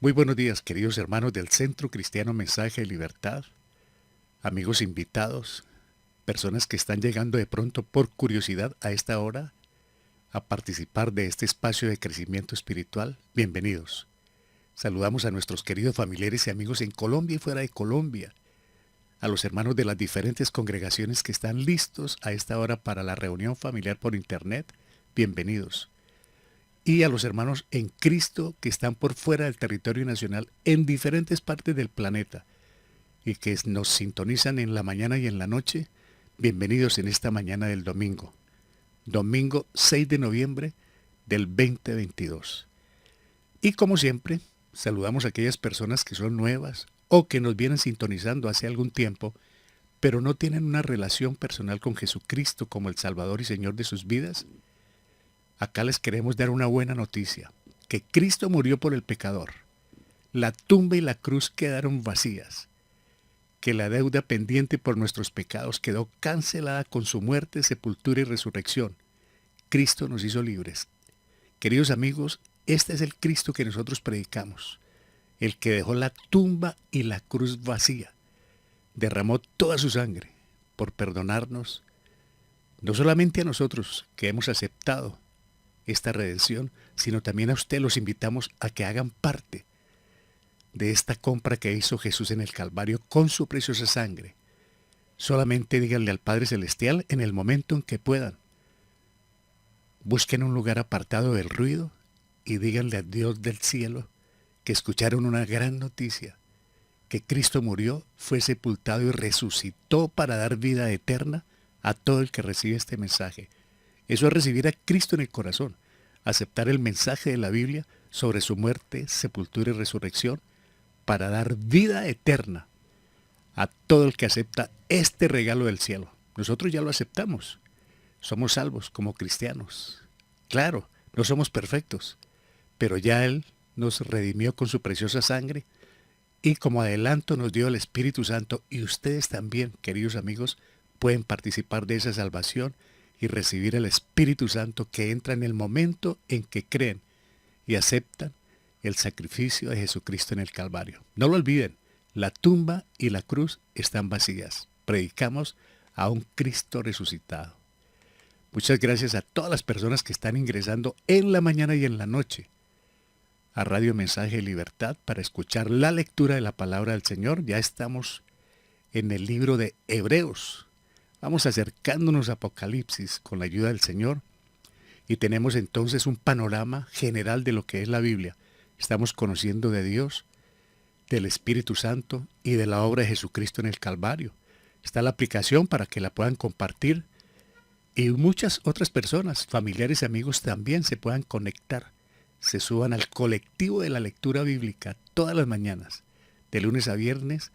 Muy buenos días, queridos hermanos del Centro Cristiano Mensaje de Libertad, amigos invitados, personas que están llegando de pronto por curiosidad a esta hora a participar de este espacio de crecimiento espiritual. Bienvenidos. Saludamos a nuestros queridos familiares y amigos en Colombia y fuera de Colombia, a los hermanos de las diferentes congregaciones que están listos a esta hora para la reunión familiar por internet. Bienvenidos. Y a los hermanos en Cristo que están por fuera del territorio nacional en diferentes partes del planeta y que nos sintonizan en la mañana y en la noche. Bienvenidos en esta mañana del domingo, domingo 6 de noviembre del 2022. Y como siempre, saludamos a aquellas personas que son nuevas o que nos vienen sintonizando hace algún tiempo, pero no tienen una relación personal con Jesucristo como el Salvador y Señor de sus vidas. Acá les queremos dar una buena noticia, que Cristo murió por el pecador. La tumba y la cruz quedaron vacías, que la deuda pendiente por nuestros pecados quedó cancelada con su muerte, sepultura y resurrección. Cristo nos hizo libres. Queridos amigos, este es el Cristo que nosotros predicamos, el que dejó la tumba y la cruz vacía, derramó toda su sangre por perdonarnos, no solamente a nosotros que hemos aceptado esta redención, sino también a usted los invitamos a que hagan parte de esta compra que hizo Jesús en el Calvario con su preciosa sangre. Solamente díganle al Padre Celestial en el momento en que puedan. Busquen un lugar apartado del ruido y díganle a Dios del cielo que escucharon una gran noticia, que Cristo murió, fue sepultado y resucitó para dar vida eterna a todo el que recibe este mensaje. Eso es recibir a Cristo en el corazón, aceptar el mensaje de la Biblia sobre su muerte, sepultura y resurrección para dar vida eterna a todo el que acepta este regalo del cielo. Nosotros ya lo aceptamos. Somos salvos como cristianos. Claro, no somos perfectos, pero ya Él nos redimió con su preciosa sangre y como adelanto nos dio el Espíritu Santo y ustedes también, queridos amigos, pueden participar de esa salvación y recibir el Espíritu Santo que entra en el momento en que creen y aceptan el sacrificio de Jesucristo en el Calvario. No lo olviden, la tumba y la cruz están vacías. Predicamos a un Cristo resucitado. Muchas gracias a todas las personas que están ingresando en la mañana y en la noche a Radio Mensaje de Libertad para escuchar la lectura de la palabra del Señor. Ya estamos en el libro de Hebreos. Vamos acercándonos a Apocalipsis con la ayuda del Señor y tenemos entonces un panorama general de lo que es la Biblia. Estamos conociendo de Dios, del Espíritu Santo y de la obra de Jesucristo en el Calvario. Está la aplicación para que la puedan compartir y muchas otras personas, familiares y amigos también se puedan conectar, se suban al colectivo de la lectura bíblica todas las mañanas, de lunes a viernes,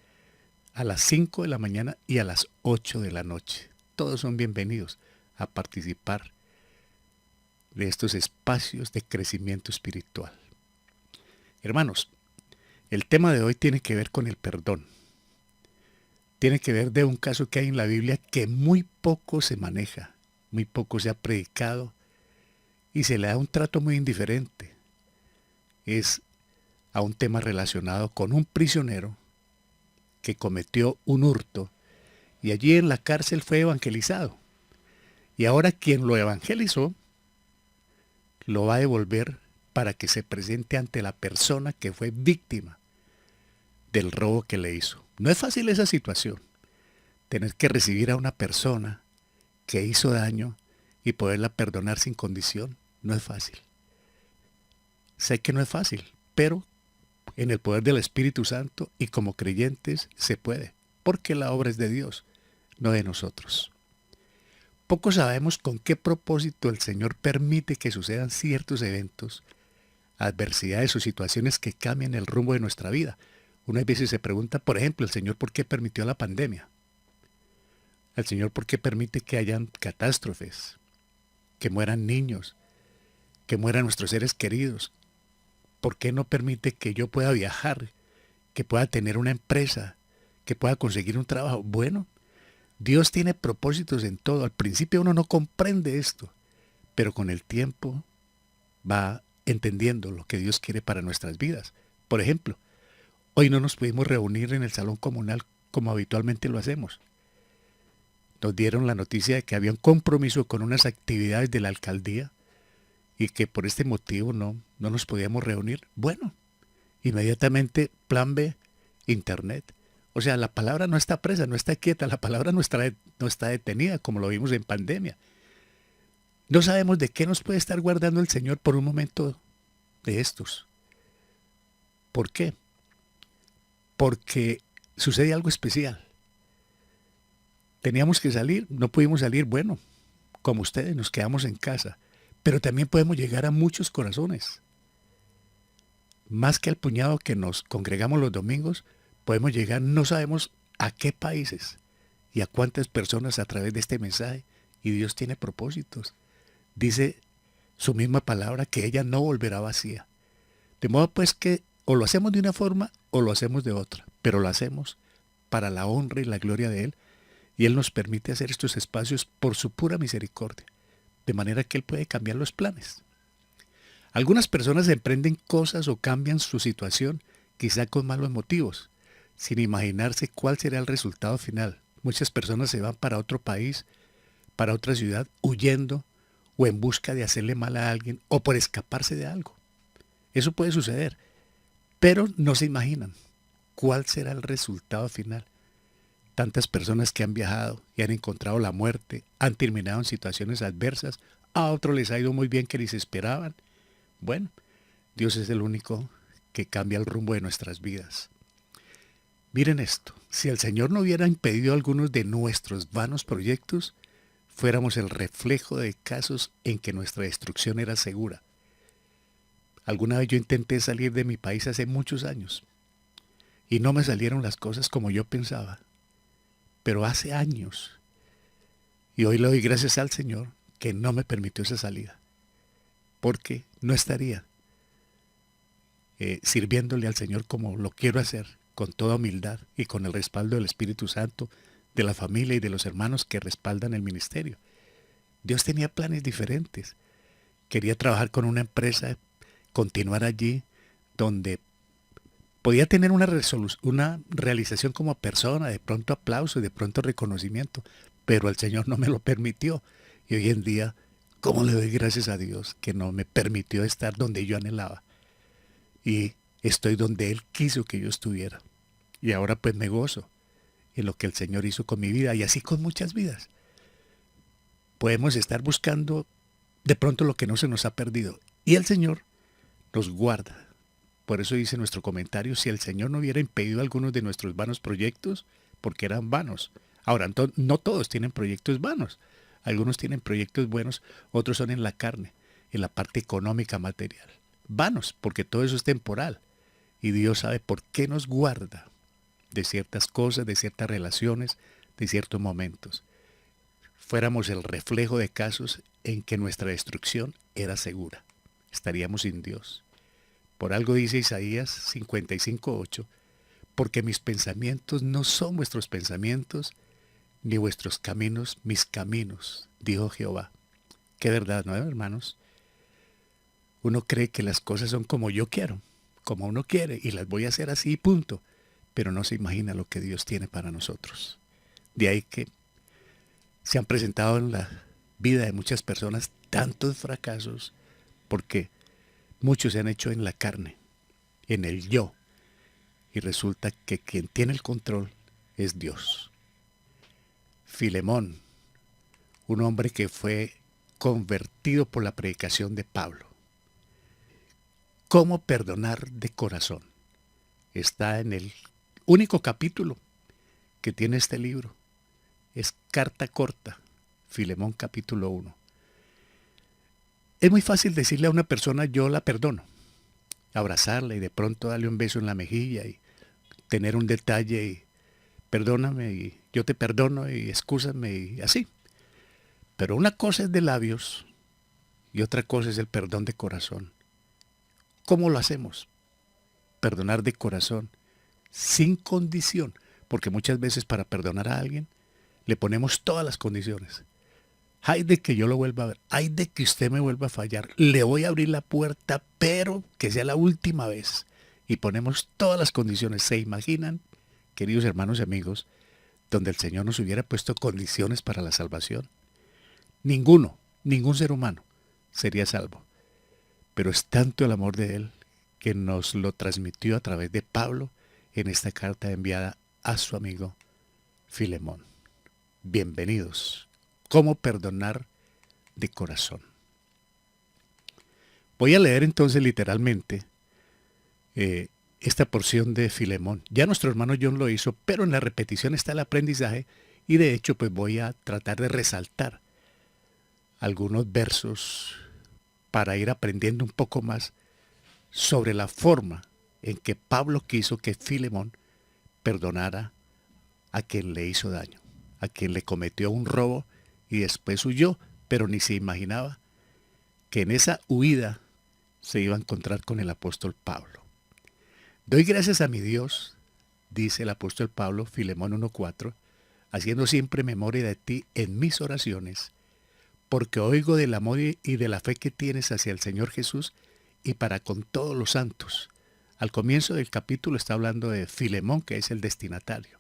a las 5 de la mañana y a las 8 de la noche. Todos son bienvenidos a participar de estos espacios de crecimiento espiritual. Hermanos, el tema de hoy tiene que ver con el perdón. Tiene que ver de un caso que hay en la Biblia que muy poco se maneja, muy poco se ha predicado y se le da un trato muy indiferente. Es a un tema relacionado con un prisionero que cometió un hurto y allí en la cárcel fue evangelizado. Y ahora quien lo evangelizó lo va a devolver para que se presente ante la persona que fue víctima del robo que le hizo. No es fácil esa situación, tener que recibir a una persona que hizo daño y poderla perdonar sin condición. No es fácil. Sé que no es fácil, pero en el poder del Espíritu Santo y como creyentes se puede, porque la obra es de Dios, no de nosotros. Poco sabemos con qué propósito el Señor permite que sucedan ciertos eventos, adversidades o situaciones que cambian el rumbo de nuestra vida. Unas veces se pregunta, por ejemplo, el Señor por qué permitió la pandemia. El Señor por qué permite que hayan catástrofes, que mueran niños, que mueran nuestros seres queridos. ¿Por qué no permite que yo pueda viajar, que pueda tener una empresa, que pueda conseguir un trabajo? Bueno, Dios tiene propósitos en todo. Al principio uno no comprende esto, pero con el tiempo va entendiendo lo que Dios quiere para nuestras vidas. Por ejemplo, hoy no nos pudimos reunir en el salón comunal como habitualmente lo hacemos. Nos dieron la noticia de que había un compromiso con unas actividades de la alcaldía y que por este motivo no nos podíamos reunir. Bueno, inmediatamente plan B, internet. O sea, la palabra no está presa, no está quieta, la palabra no está detenida como lo vimos en pandemia. No sabemos de qué nos puede estar guardando el Señor por un momento de estos. ¿Por qué? Porque sucede algo especial. Teníamos que salir, no pudimos salir, bueno, como ustedes, nos quedamos en casa. Pero también podemos llegar a muchos corazones. Más que al puñado que nos congregamos los domingos, podemos llegar, no sabemos a qué países y a cuántas personas a través de este mensaje. Y Dios tiene propósitos. Dice su misma palabra que ella no volverá vacía. De modo pues que o lo hacemos de una forma o lo hacemos de otra, pero lo hacemos para la honra y la gloria de Él, y Él nos permite hacer estos espacios por su pura misericordia, de manera que Él puede cambiar los planes. Algunas personas emprenden cosas o cambian su situación, quizá con malos motivos, sin imaginarse cuál será el resultado final. Muchas personas se van para otro país, para otra ciudad, huyendo o en busca de hacerle mal a alguien o por escaparse de algo. Eso puede suceder, pero no se imaginan cuál será el resultado final. Tantas personas que han viajado y han encontrado la muerte, han terminado en situaciones adversas, a otros les ha ido muy bien que ni se esperaban. Bueno, Dios es el único que cambia el rumbo de nuestras vidas. Miren esto, si el Señor no hubiera impedido algunos de nuestros vanos proyectos, fuéramos el reflejo de casos en que nuestra destrucción era segura. Alguna vez yo intenté salir de mi país hace muchos años y no me salieron las cosas como yo pensaba, pero hace años. Y hoy le doy gracias al Señor que no me permitió esa salida, porque no estaría sirviéndole al Señor como lo quiero hacer, con toda humildad y con el respaldo del Espíritu Santo, de la familia y de los hermanos que respaldan el ministerio. Dios tenía planes diferentes. Quería trabajar con una empresa, continuar allí, donde podía tener una realización como persona, de pronto aplauso, de pronto reconocimiento, pero el Señor no me lo permitió. Y hoy en día, ¿cómo le doy gracias a Dios que no me permitió estar donde yo anhelaba? Y estoy donde Él quiso que yo estuviera. Y ahora pues me gozo en lo que el Señor hizo con mi vida y así con muchas vidas. Podemos estar buscando de pronto lo que no se nos ha perdido. Y el Señor nos guarda. Por eso dice nuestro comentario, si el Señor no hubiera impedido algunos de nuestros vanos proyectos, porque eran vanos. Ahora, no todos tienen proyectos vanos. Algunos tienen proyectos buenos, otros son en la carne, en la parte económica, material. Vanos, porque todo eso es temporal. Y Dios sabe por qué nos guarda de ciertas cosas, de ciertas relaciones, de ciertos momentos. Fuéramos el reflejo de casos en que nuestra destrucción era segura. Estaríamos sin Dios. Por algo dice Isaías 55:8, porque mis pensamientos no son vuestros pensamientos, ni vuestros caminos mis caminos, dijo Jehová. Qué verdad, ¿no, hermanos? Uno cree que las cosas son como yo quiero, como uno quiere, y las voy a hacer así, punto. Pero no se imagina lo que Dios tiene para nosotros. De ahí que se han presentado en la vida de muchas personas tantos fracasos, porque muchos se han hecho en la carne, en el yo, y resulta que quien tiene el control es Dios. Filemón, un hombre que fue convertido por la predicación de Pablo. ¿Cómo perdonar de corazón? Está en el único capítulo que tiene este libro. Es carta corta, Filemón capítulo 1. Es muy fácil decirle a una persona yo la perdono, abrazarla y de pronto darle un beso en la mejilla y tener un detalle y perdóname y yo te perdono y excúsame y así. Pero una cosa es de labios y otra cosa es el perdón de corazón. ¿Cómo lo hacemos? Perdonar de corazón, sin condición, porque muchas veces para perdonar a alguien le ponemos todas las condiciones. Ay de que yo lo vuelva a ver, ay de que usted me vuelva a fallar, le voy a abrir la puerta, pero que sea la última vez. y ponemos todas las condiciones. ¿Se imaginan, queridos hermanos y amigos, donde el Señor nos hubiera puesto condiciones para la salvación? Ningún ser humano sería salvo. Pero es tanto el amor de Él que nos lo transmitió a través de Pablo en esta carta enviada a su amigo Filemón. Bienvenidos. ¿Cómo perdonar de corazón? Voy a leer entonces literalmente esta porción de Filemón. Ya nuestro hermano John lo hizo, pero en la repetición está el aprendizaje y de hecho pues voy a tratar de resaltar algunos versos para ir aprendiendo un poco más sobre la forma en que Pablo quiso que Filemón perdonara a quien le hizo daño, a quien le cometió un robo y después huyó, pero ni se imaginaba que en esa huida se iba a encontrar con el apóstol Pablo. Doy gracias a mi Dios, dice el apóstol Pablo, Filemón 1:4, haciendo siempre memoria de ti en mis oraciones, porque oigo del amor y de la fe que tienes hacia el Señor Jesús y para con todos los santos. Al comienzo del capítulo está hablando de Filemón, que es el destinatario.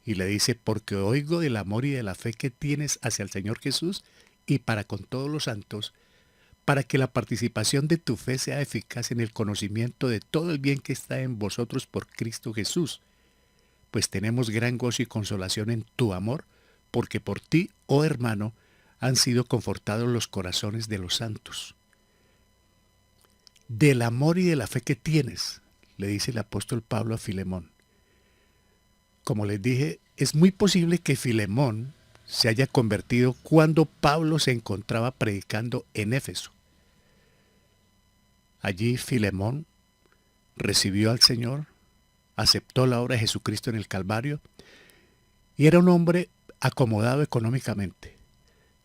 Y le dice, porque oigo del amor y de la fe que tienes hacia el Señor Jesús y para con todos los santos, para que la participación de tu fe sea eficaz en el conocimiento de todo el bien que está en vosotros por Cristo Jesús. Pues tenemos gran gozo y consolación en tu amor, porque por ti, oh hermano, han sido confortados los corazones de los santos. Del amor y de la fe que tienes, le dice el apóstol Pablo a Filemón. Como les dije, es muy posible que Filemón se haya convertido cuando Pablo se encontraba predicando en Éfeso. Allí Filemón recibió al Señor, aceptó la obra de Jesucristo en el Calvario y era un hombre acomodado económicamente,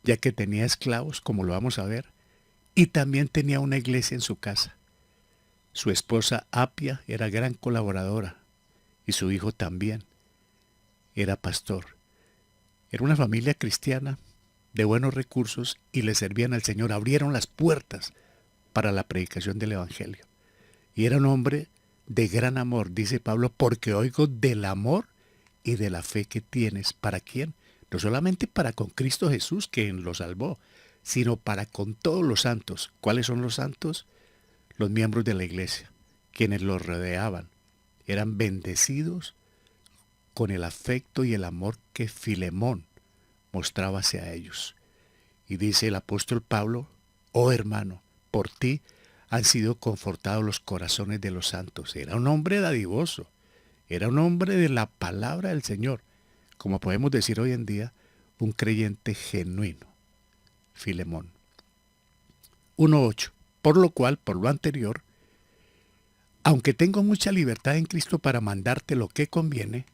ya que tenía esclavos, como lo vamos a ver, y también tenía una iglesia en su casa. Su esposa Apia era gran colaboradora y su hijo también era pastor. Era una familia cristiana de buenos recursos y le servían al Señor. Abrieron las puertas para la predicación del Evangelio. Y era un hombre de gran amor, dice Pablo, porque oigo del amor y de la fe que tienes. ¿Para quién? No solamente para con Cristo Jesús, quien lo salvó, sino para con todos los santos. ¿Cuáles son los santos? Los miembros de la iglesia, quienes los rodeaban. Eran bendecidos con el afecto y el amor que Filemón mostraba hacia ellos. Y dice el apóstol Pablo, oh hermano, por ti han sido confortados los corazones de los santos. Era un hombre dadivoso, era un hombre de la palabra del Señor, como podemos decir hoy en día, un creyente genuino. Filemón. 1:8. Por lo cual, por lo anterior, aunque tengo mucha libertad en Cristo para mandarte lo que conviene,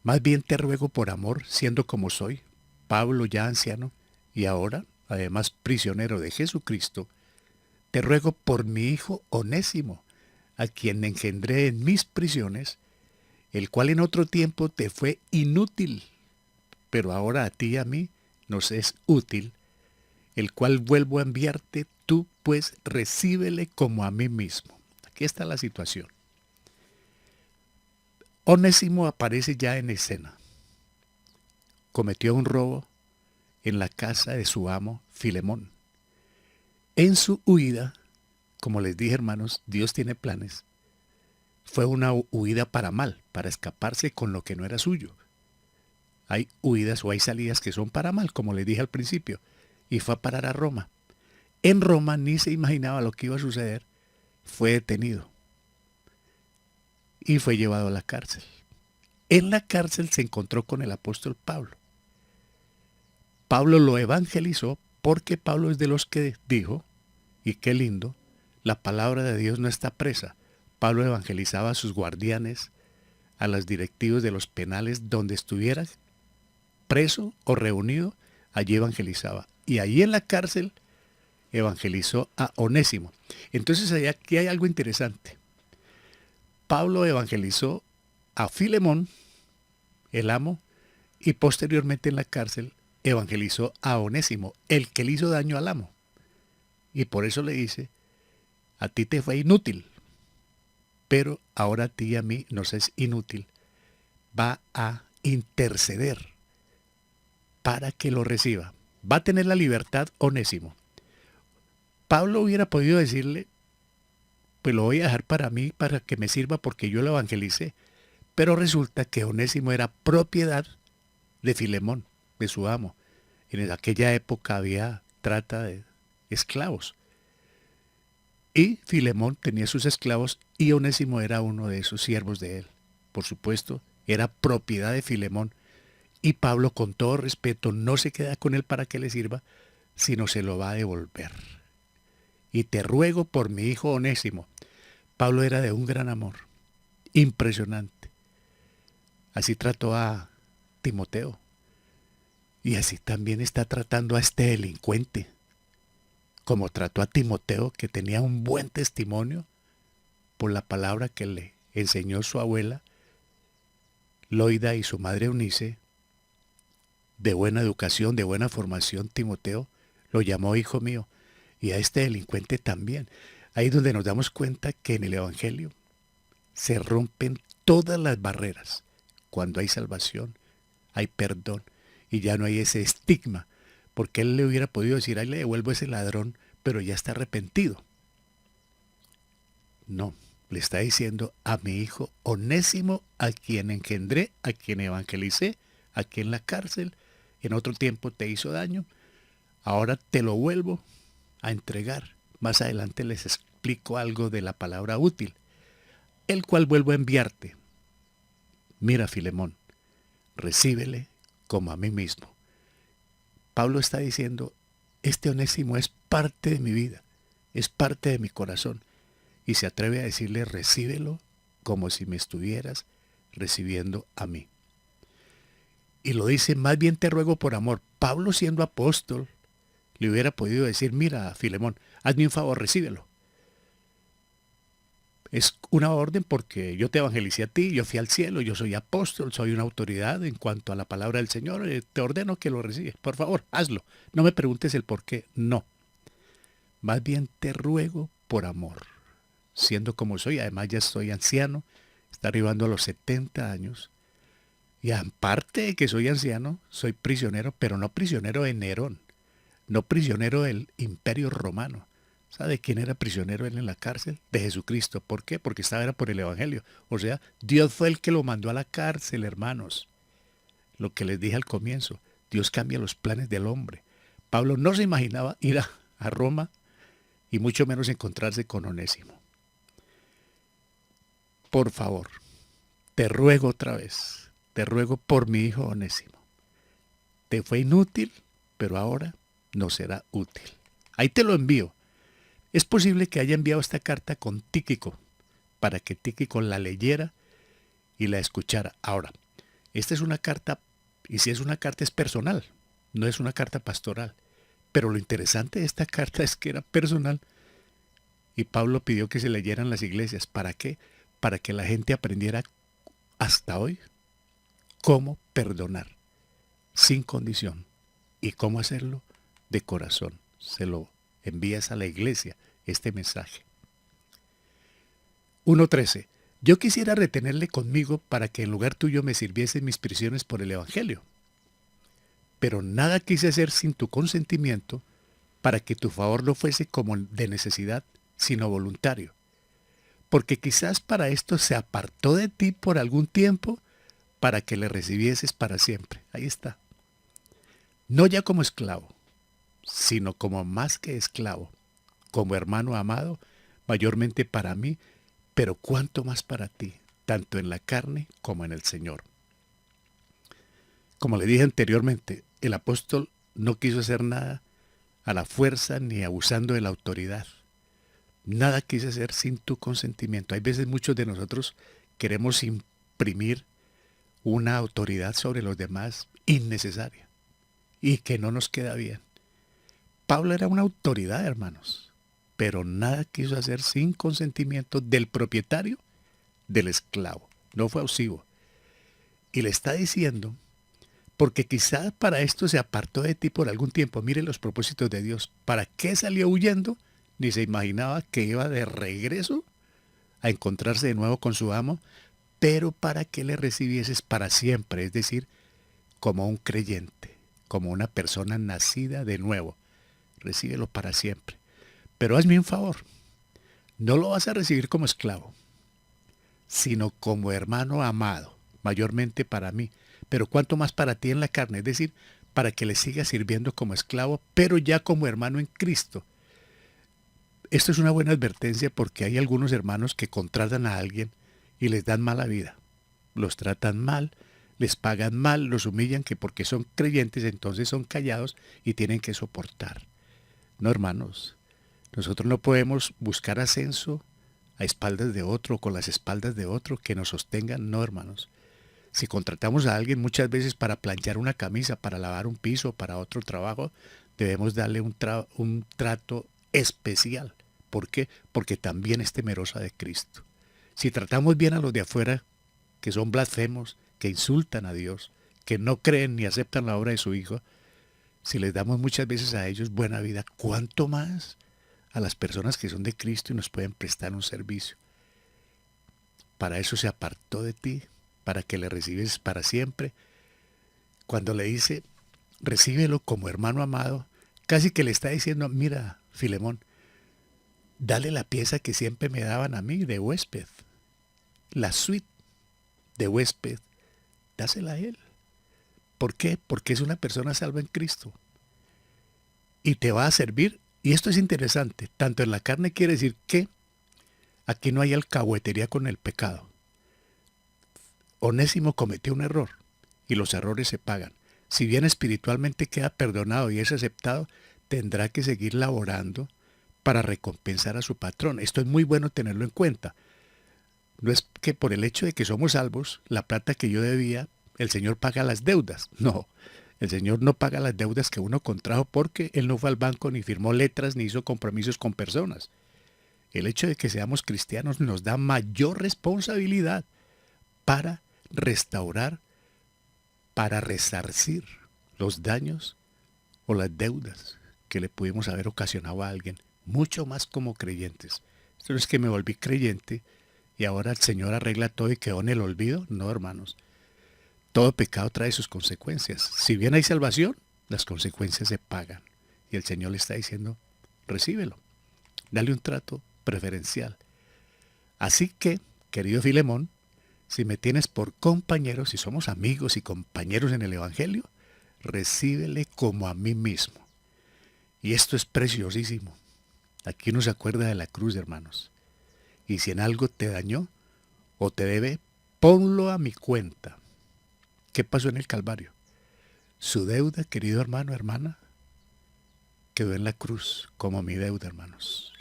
más bien te ruego por amor, siendo como soy, Pablo ya anciano, y ahora, además prisionero de Jesucristo, te ruego por mi hijo Onésimo, a quien engendré en mis prisiones, el cual en otro tiempo te fue inútil, pero ahora a ti y a mí nos es útil, el cual vuelvo a enviarte, tú pues recíbele como a mí mismo. Aquí está la situación. Onésimo aparece ya en escena. Cometió un robo en la casa de su amo Filemón. En su huida, como les dije hermanos, Dios tiene planes. Fue una huida para mal, para escaparse con lo que no era suyo. Hay huidas o hay salidas que son para mal, como les dije al principio, y fue a parar a Roma. En Roma ni se imaginaba lo que iba a suceder, fue detenido y fue llevado a la cárcel. En la cárcel se encontró con el apóstol Pablo. Pablo lo evangelizó porque Pablo es de los que dijo, y qué lindo, la palabra de Dios no está presa. Pablo evangelizaba a sus guardianes, a los directivos de los penales, donde estuviera preso o reunido, allí evangelizaba. Y allí en la cárcel evangelizó a Onésimo. Entonces aquí hay algo interesante. Pablo evangelizó a Filemón, el amo, y posteriormente en la cárcel evangelizó a Onésimo, el que le hizo daño al amo. Y por eso le dice, a ti te fue inútil, pero ahora a ti y a mí nos es inútil. Va a interceder para que lo reciba. Va a tener la libertad Onésimo. Pablo hubiera podido decirle, pues lo voy a dejar para mí, para que me sirva porque yo lo evangelicé. Pero resulta que Onésimo era propiedad de Filemón, de su amo. En aquella época había trata de esclavos. Y Filemón tenía sus esclavos y Onésimo era uno de esos siervos de él. Por supuesto, era propiedad de Filemón. Y Pablo, con todo respeto, no se queda con él para que le sirva, sino se lo va a devolver. Y te ruego por mi hijo Onésimo. Pablo era de un gran amor, impresionante. Así trató a Timoteo. Y así también está tratando a este delincuente. Como trató a Timoteo, que tenía un buen testimonio por la palabra que le enseñó su abuela, Loida, y su madre Eunice, de buena educación, de buena formación. Timoteo lo llamó hijo mío. Y a este delincuente también. Ahí es donde nos damos cuenta que en el Evangelio se rompen todas las barreras. Cuando hay salvación, hay perdón y ya no hay ese estigma. Porque él le hubiera podido decir, ahí le devuelvo ese ladrón, pero ya está arrepentido. No, le está diciendo a mi hijo Onésimo, a quien engendré, a quien evangelicé, aquí en la cárcel, en otro tiempo te hizo daño, ahora te lo vuelvo a entregar. Más adelante les explico algo de la palabra útil, el cual vuelvo a enviarte. Mira, Filemón, recíbele como a mí mismo. Pablo está diciendo, este Onésimo es parte de mi vida, es parte de mi corazón. Y se atreve a decirle, recíbelo como si me estuvieras recibiendo a mí. Y lo dice, más bien te ruego por amor. Pablo, siendo apóstol, le hubiera podido decir, mira, Filemón, hazme un favor, recíbelo. Es una orden porque yo te evangelicé a ti, yo fui al cielo, yo soy apóstol, soy una autoridad en cuanto a la palabra del Señor, te ordeno que lo recibes. Por favor, hazlo. No me preguntes el por qué, no. Más bien te ruego por amor. Siendo como soy, además ya estoy anciano, está arribando a los 70 años. Y aparte de que soy anciano, soy prisionero, pero no prisionero de Nerón, no prisionero del Imperio Romano. ¿Sabe quién era prisionero él en la cárcel? De Jesucristo. ¿Por qué? Porque era por el Evangelio. O sea, Dios fue el que lo mandó a la cárcel, hermanos. Lo que les dije al comienzo, Dios cambia los planes del hombre. Pablo no se imaginaba ir a Roma y mucho menos encontrarse con Onésimo. Por favor, te ruego otra vez, te ruego por mi hijo Onésimo. Te fue inútil, pero ahora no será útil. Ahí te lo envío. Es posible que haya enviado esta carta con Tíquico, para que Tíquico la leyera y la escuchara. Ahora, esta es una carta, y si es una carta es personal, no es una carta pastoral. Pero lo interesante de esta carta es que era personal y Pablo pidió que se leyeran las iglesias. ¿Para qué? Para que la gente aprendiera hasta hoy cómo perdonar sin condición y cómo hacerlo de corazón. Se lo envías a la iglesia este mensaje. 1.13. Yo quisiera retenerle conmigo para que en lugar tuyo me sirviese en mis prisiones por el Evangelio. Pero nada quise hacer sin tu consentimiento para que tu favor no fuese como de necesidad, sino voluntario. Porque quizás para esto se apartó de ti por algún tiempo para que le recibieses para siempre. Ahí está. No ya como esclavo, sino como más que esclavo, como hermano amado, mayormente para mí, pero cuánto más para ti, tanto en la carne como en el Señor. Como le dije anteriormente, el apóstol no quiso hacer nada a la fuerza ni abusando de la autoridad. Nada quise hacer sin tu consentimiento. Hay veces muchos de nosotros queremos imprimir una autoridad sobre los demás innecesaria y que no nos queda bien. Pablo era una autoridad, hermanos, pero nada quiso hacer sin consentimiento del propietario del esclavo. No fue abusivo. Y le está diciendo, porque quizás para esto se apartó de ti por algún tiempo. Mire los propósitos de Dios. ¿Para qué salió huyendo? Ni se imaginaba que iba de regreso a encontrarse de nuevo con su amo, pero para que le recibieses para siempre, es decir, como un creyente, como una persona nacida de nuevo. Recíbelo para siempre. Pero hazme un favor, no lo vas a recibir como esclavo, sino como hermano amado, mayormente para mí, pero cuanto más para ti en la carne, es decir, para que le sigas sirviendo como esclavo, pero ya como hermano en Cristo. Esto es una buena advertencia porque hay algunos hermanos que contratan a alguien y les dan mala vida. Los tratan mal, les pagan mal, los humillan, que porque son creyentes entonces son callados y tienen que soportar. No, hermanos, nosotros no podemos buscar ascenso a espaldas de otro o con las espaldas de otro que nos sostengan. No, hermanos. Si contratamos a alguien muchas veces para planchar una camisa, para lavar un piso, para otro trabajo, debemos darle un trato especial. ¿Por qué? Porque también es temerosa de Cristo. Si tratamos bien a los de afuera, que son blasfemos, que insultan a Dios, que no creen ni aceptan la obra de su Hijo, si les damos muchas veces a ellos buena vida, ¿cuánto más a las personas que son de Cristo y nos pueden prestar un servicio? Para eso se apartó de ti, para que le recibes para siempre. Cuando le dice, recíbelo como hermano amado, casi que le está diciendo, mira, Filemón, dale la pieza que siempre me daban a mí de huésped, la suite de huésped, dásela a él. ¿Por qué? Porque es una persona salva en Cristo. Y te va a servir, y esto es interesante, tanto en la carne quiere decir que aquí no hay alcahuetería con el pecado. Onésimo cometió un error, y los errores se pagan. Si bien espiritualmente queda perdonado y es aceptado, tendrá que seguir laborando para recompensar a su patrón. Esto es muy bueno tenerlo en cuenta. No es que por el hecho de que somos salvos, la plata que yo debía, el Señor paga las deudas. No, el Señor no paga las deudas que uno contrajo porque Él no fue al banco ni firmó letras ni hizo compromisos con personas. El hecho de que seamos cristianos nos da mayor responsabilidad para restaurar, para resarcir los daños o las deudas que le pudimos haber ocasionado a alguien, mucho más como creyentes. Esto no es que me volví creyente y ahora el Señor arregla todo y quedó en el olvido. No, hermanos. Todo pecado trae sus consecuencias. Si bien hay salvación, las consecuencias se pagan. Y el Señor le está diciendo, recíbelo. Dale un trato preferencial. Así que, querido Filemón, si me tienes por compañero, si somos amigos y compañeros en el Evangelio, recíbele como a mí mismo. Y esto es preciosísimo. Aquí uno se acuerda de la cruz, hermanos. Y si en algo te dañó o te debe, ponlo a mi cuenta. ¿Qué pasó en el Calvario? Su deuda, querido hermano, hermana, quedó en la cruz como mi deuda, hermanos.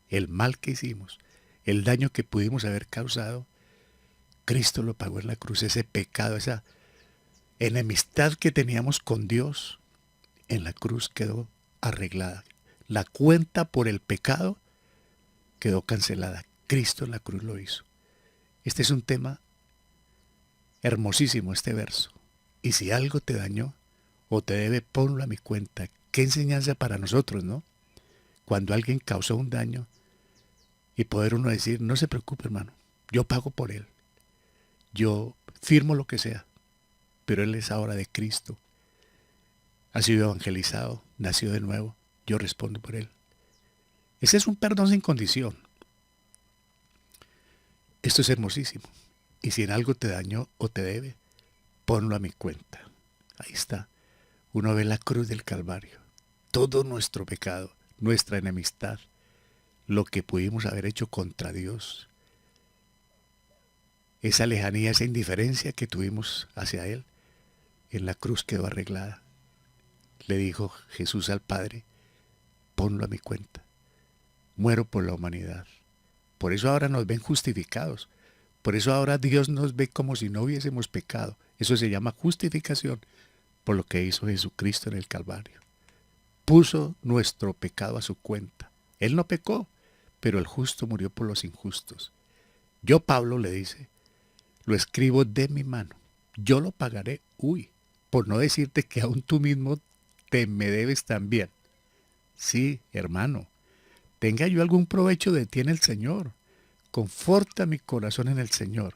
El mal que hicimos, el daño que pudimos haber causado, Cristo lo pagó en la cruz. Ese pecado, esa enemistad que teníamos con Dios, en la cruz quedó arreglada. La cuenta por el pecado quedó cancelada. Cristo en la cruz lo hizo. Este es un tema hermosísimo, este verso. Y si algo te dañó o te debe, ponlo a mi cuenta. Qué enseñanza para nosotros, ¿no? Cuando alguien causó un daño y poder uno decir, no se preocupe, hermano, yo pago por él. Yo firmo lo que sea, pero él es ahora de Cristo. Ha sido evangelizado, nació de nuevo, yo respondo por él. Ese es un perdón sin condición. Esto es hermosísimo. Y si en algo te dañó o te debe, ponlo a mi cuenta. Ahí está. Uno ve la cruz del Calvario. Todo nuestro pecado, nuestra enemistad, lo que pudimos haber hecho contra Dios, esa lejanía, esa indiferencia que tuvimos hacia Él, en la cruz quedó arreglada. Le dijo Jesús al Padre, ponlo a mi cuenta. Muero por la humanidad. Por eso ahora nos ven justificados. Por eso ahora Dios nos ve como si no hubiésemos pecado. Eso se llama justificación por lo que hizo Jesucristo en el Calvario. Puso nuestro pecado a su cuenta. Él no pecó, pero el justo murió por los injustos. Yo, Pablo, le dice, lo escribo de mi mano. Yo lo pagaré. Uy, por no decirte que aún tú mismo te me debes también. Sí, hermano, tenga yo algún provecho de ti en el Señor. conforta mi corazón en el Señor.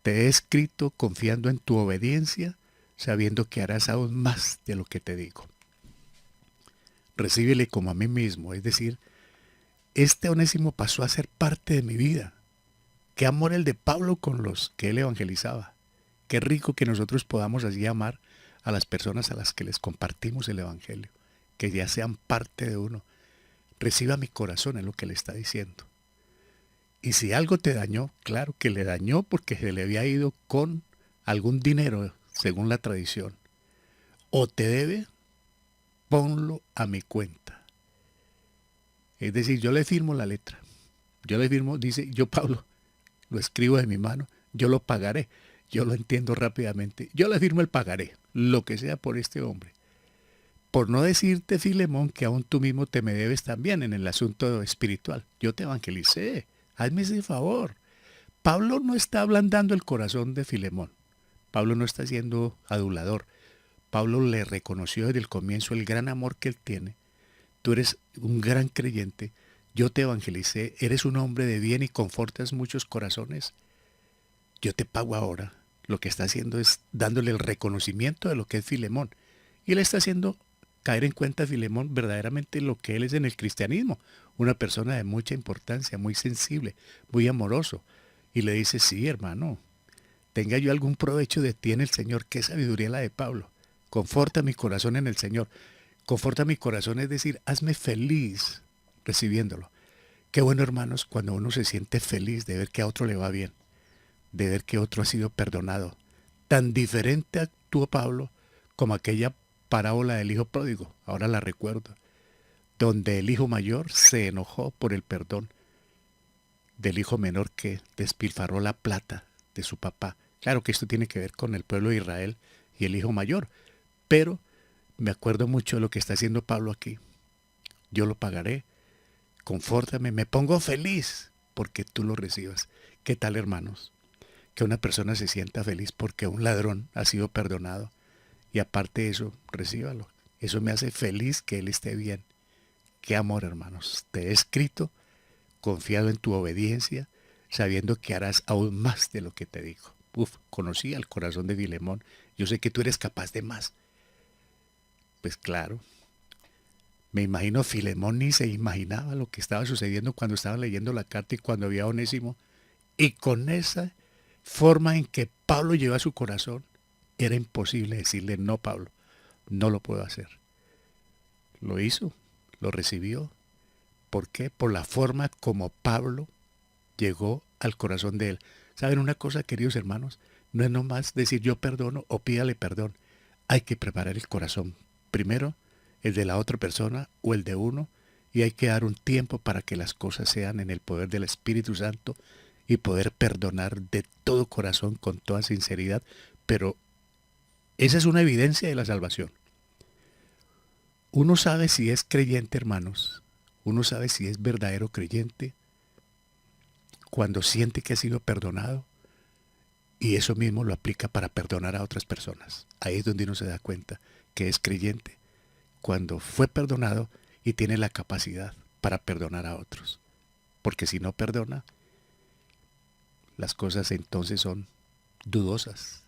Te he escrito confiando en tu obediencia, sabiendo que harás aún más de lo que te digo. Recíbele como a mí mismo, es decir, este Onésimo pasó a ser parte de mi vida. Qué amor el de Pablo con los que él evangelizaba. Qué rico que nosotros podamos así amar a las personas a las que les compartimos el evangelio, que ya sean parte de uno. Reciba mi corazón, es lo que le está diciendo. Y si algo te dañó, claro que le dañó porque se le había ido con algún dinero, según la tradición. O te debe, ponlo a mi cuenta. Es decir, yo le firmo la letra. Yo le firmo, dice, yo Pablo, lo escribo de mi mano, yo lo pagaré. Yo lo entiendo rápidamente. Yo le firmo el pagaré, lo que sea por este hombre. Por no decirte, Filemón, que aún tú mismo te me debes también en el asunto espiritual. Yo te evangelicé. Hazme ese favor. Pablo no está ablandando el corazón de Filemón. Pablo no está siendo adulador. Pablo le reconoció desde el comienzo el gran amor que él tiene. Tú eres un gran creyente. Yo te evangelicé. Eres un hombre de bien y confortas muchos corazones. Yo te pago ahora. Lo que está haciendo es dándole el reconocimiento de lo que es Filemón. Y le está haciendo caer en cuenta a Filemón verdaderamente lo que él es en el cristianismo. Una persona de mucha importancia, muy sensible, muy amoroso. Y le dice, sí, hermano, tenga yo algún provecho de ti en el Señor. Qué sabiduría la de Pablo. Conforta mi corazón en el Señor. Conforta mi corazón, es decir, hazme feliz recibiéndolo. Qué bueno, hermanos, cuando uno se siente feliz de ver que a otro le va bien, de ver que otro ha sido perdonado. Tan diferente actuó Pablo como aquella parábola del hijo pródigo, ahora la recuerdo, donde el hijo mayor se enojó por el perdón del hijo menor que despilfarró la plata de su papá. Claro que esto tiene que ver con el pueblo de Israel y el hijo mayor, pero me acuerdo mucho de lo que está haciendo Pablo aquí. Yo lo pagaré, confórtame, me pongo feliz porque tú lo recibas. ¿Qué tal, hermanos? Que una persona se sienta feliz porque un ladrón ha sido perdonado y aparte de eso, recíbalo. Eso me hace feliz que él esté bien. Qué amor, hermanos. Te he escrito, confiado en tu obediencia, sabiendo que harás aún más de lo que te digo. Uf, conocí al corazón de Filemón. Yo sé que tú eres capaz de más. Pues claro, me imagino Filemón ni se imaginaba lo que estaba sucediendo cuando estaba leyendo la carta y cuando había a Onésimo. Y con esa forma en que Pablo lleva su corazón, era imposible decirle, no, Pablo, no lo puedo hacer. Lo hizo, lo recibió. ¿Por qué? Por la forma como Pablo llegó al corazón de él. ¿Saben una cosa, queridos hermanos? No es nomás decir yo perdono o pídale perdón. Hay que preparar el corazón. Primero, el de la otra persona o el de uno, y hay que dar un tiempo para que las cosas sean en el poder del Espíritu Santo y poder perdonar de todo corazón, con toda sinceridad. Pero esa es una evidencia de la salvación. Uno sabe si es creyente, hermanos. Uno sabe si es verdadero creyente cuando siente que ha sido perdonado y eso mismo lo aplica para perdonar a otras personas. Ahí es donde uno se da cuenta que es creyente, cuando fue perdonado y tiene la capacidad para perdonar a otros. Porque si no perdona, las cosas entonces son dudosas.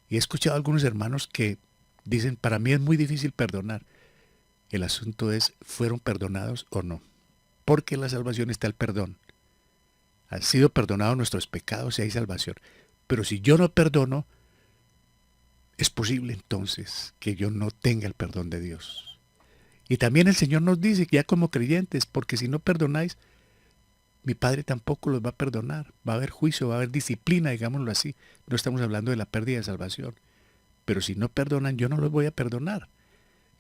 Y he escuchado a algunos hermanos que dicen, para mí es muy difícil perdonar. El asunto es, ¿fueron perdonados o no? Porque en la salvación está el perdón. Han sido perdonados nuestros pecados y hay salvación. Pero si yo no perdono, es posible entonces que yo no tenga el perdón de Dios. Y también el Señor nos dice que ya como creyentes, porque si no perdonáis, mi Padre tampoco los va a perdonar. Va a haber juicio, va a haber disciplina, digámoslo así. No estamos hablando de la pérdida de salvación. Pero si no perdonan, yo no los voy a perdonar.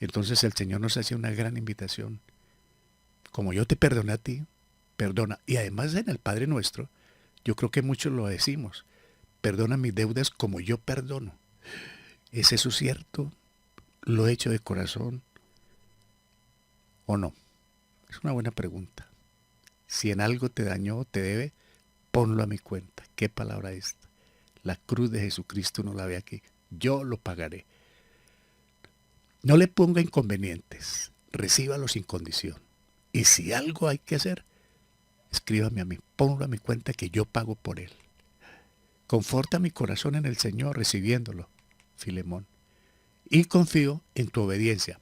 Entonces el Señor nos hace una gran invitación. Como yo te perdoné a ti, perdona. Y además en el Padre Nuestro, yo creo que muchos lo decimos. Perdona mis deudas como yo perdono. ¿Es eso cierto? ¿Lo he hecho de corazón o no? Es una buena pregunta. Si en algo te dañó o te debe, ponlo a mi cuenta. ¿Qué palabra es esta? La cruz de Jesucristo no la ve aquí. Yo lo pagaré. No le ponga inconvenientes. Recíbalo sin condición. Y si algo hay que hacer, escríbame a mí, ponlo a mi cuenta que yo pago por él. Conforta mi corazón en el Señor recibiéndolo, Filemón, y confío en tu obediencia.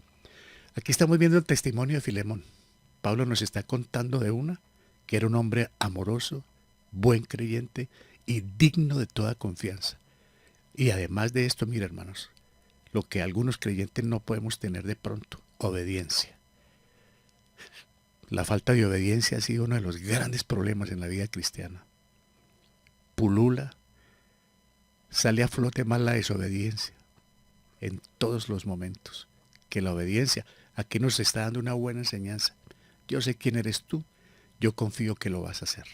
Aquí estamos viendo el testimonio de Filemón. Pablo nos está contando de una que era un hombre amoroso, buen creyente y digno de toda confianza. Y además de esto, mira hermanos, lo que algunos creyentes no podemos tener de pronto, obediencia. La falta de obediencia ha sido uno de los grandes problemas en la vida cristiana. Pulula, sale a flote más la desobediencia en todos los momentos que la obediencia. Aquí nos está dando una buena enseñanza. Yo sé quién eres tú, yo confío que lo vas a hacer.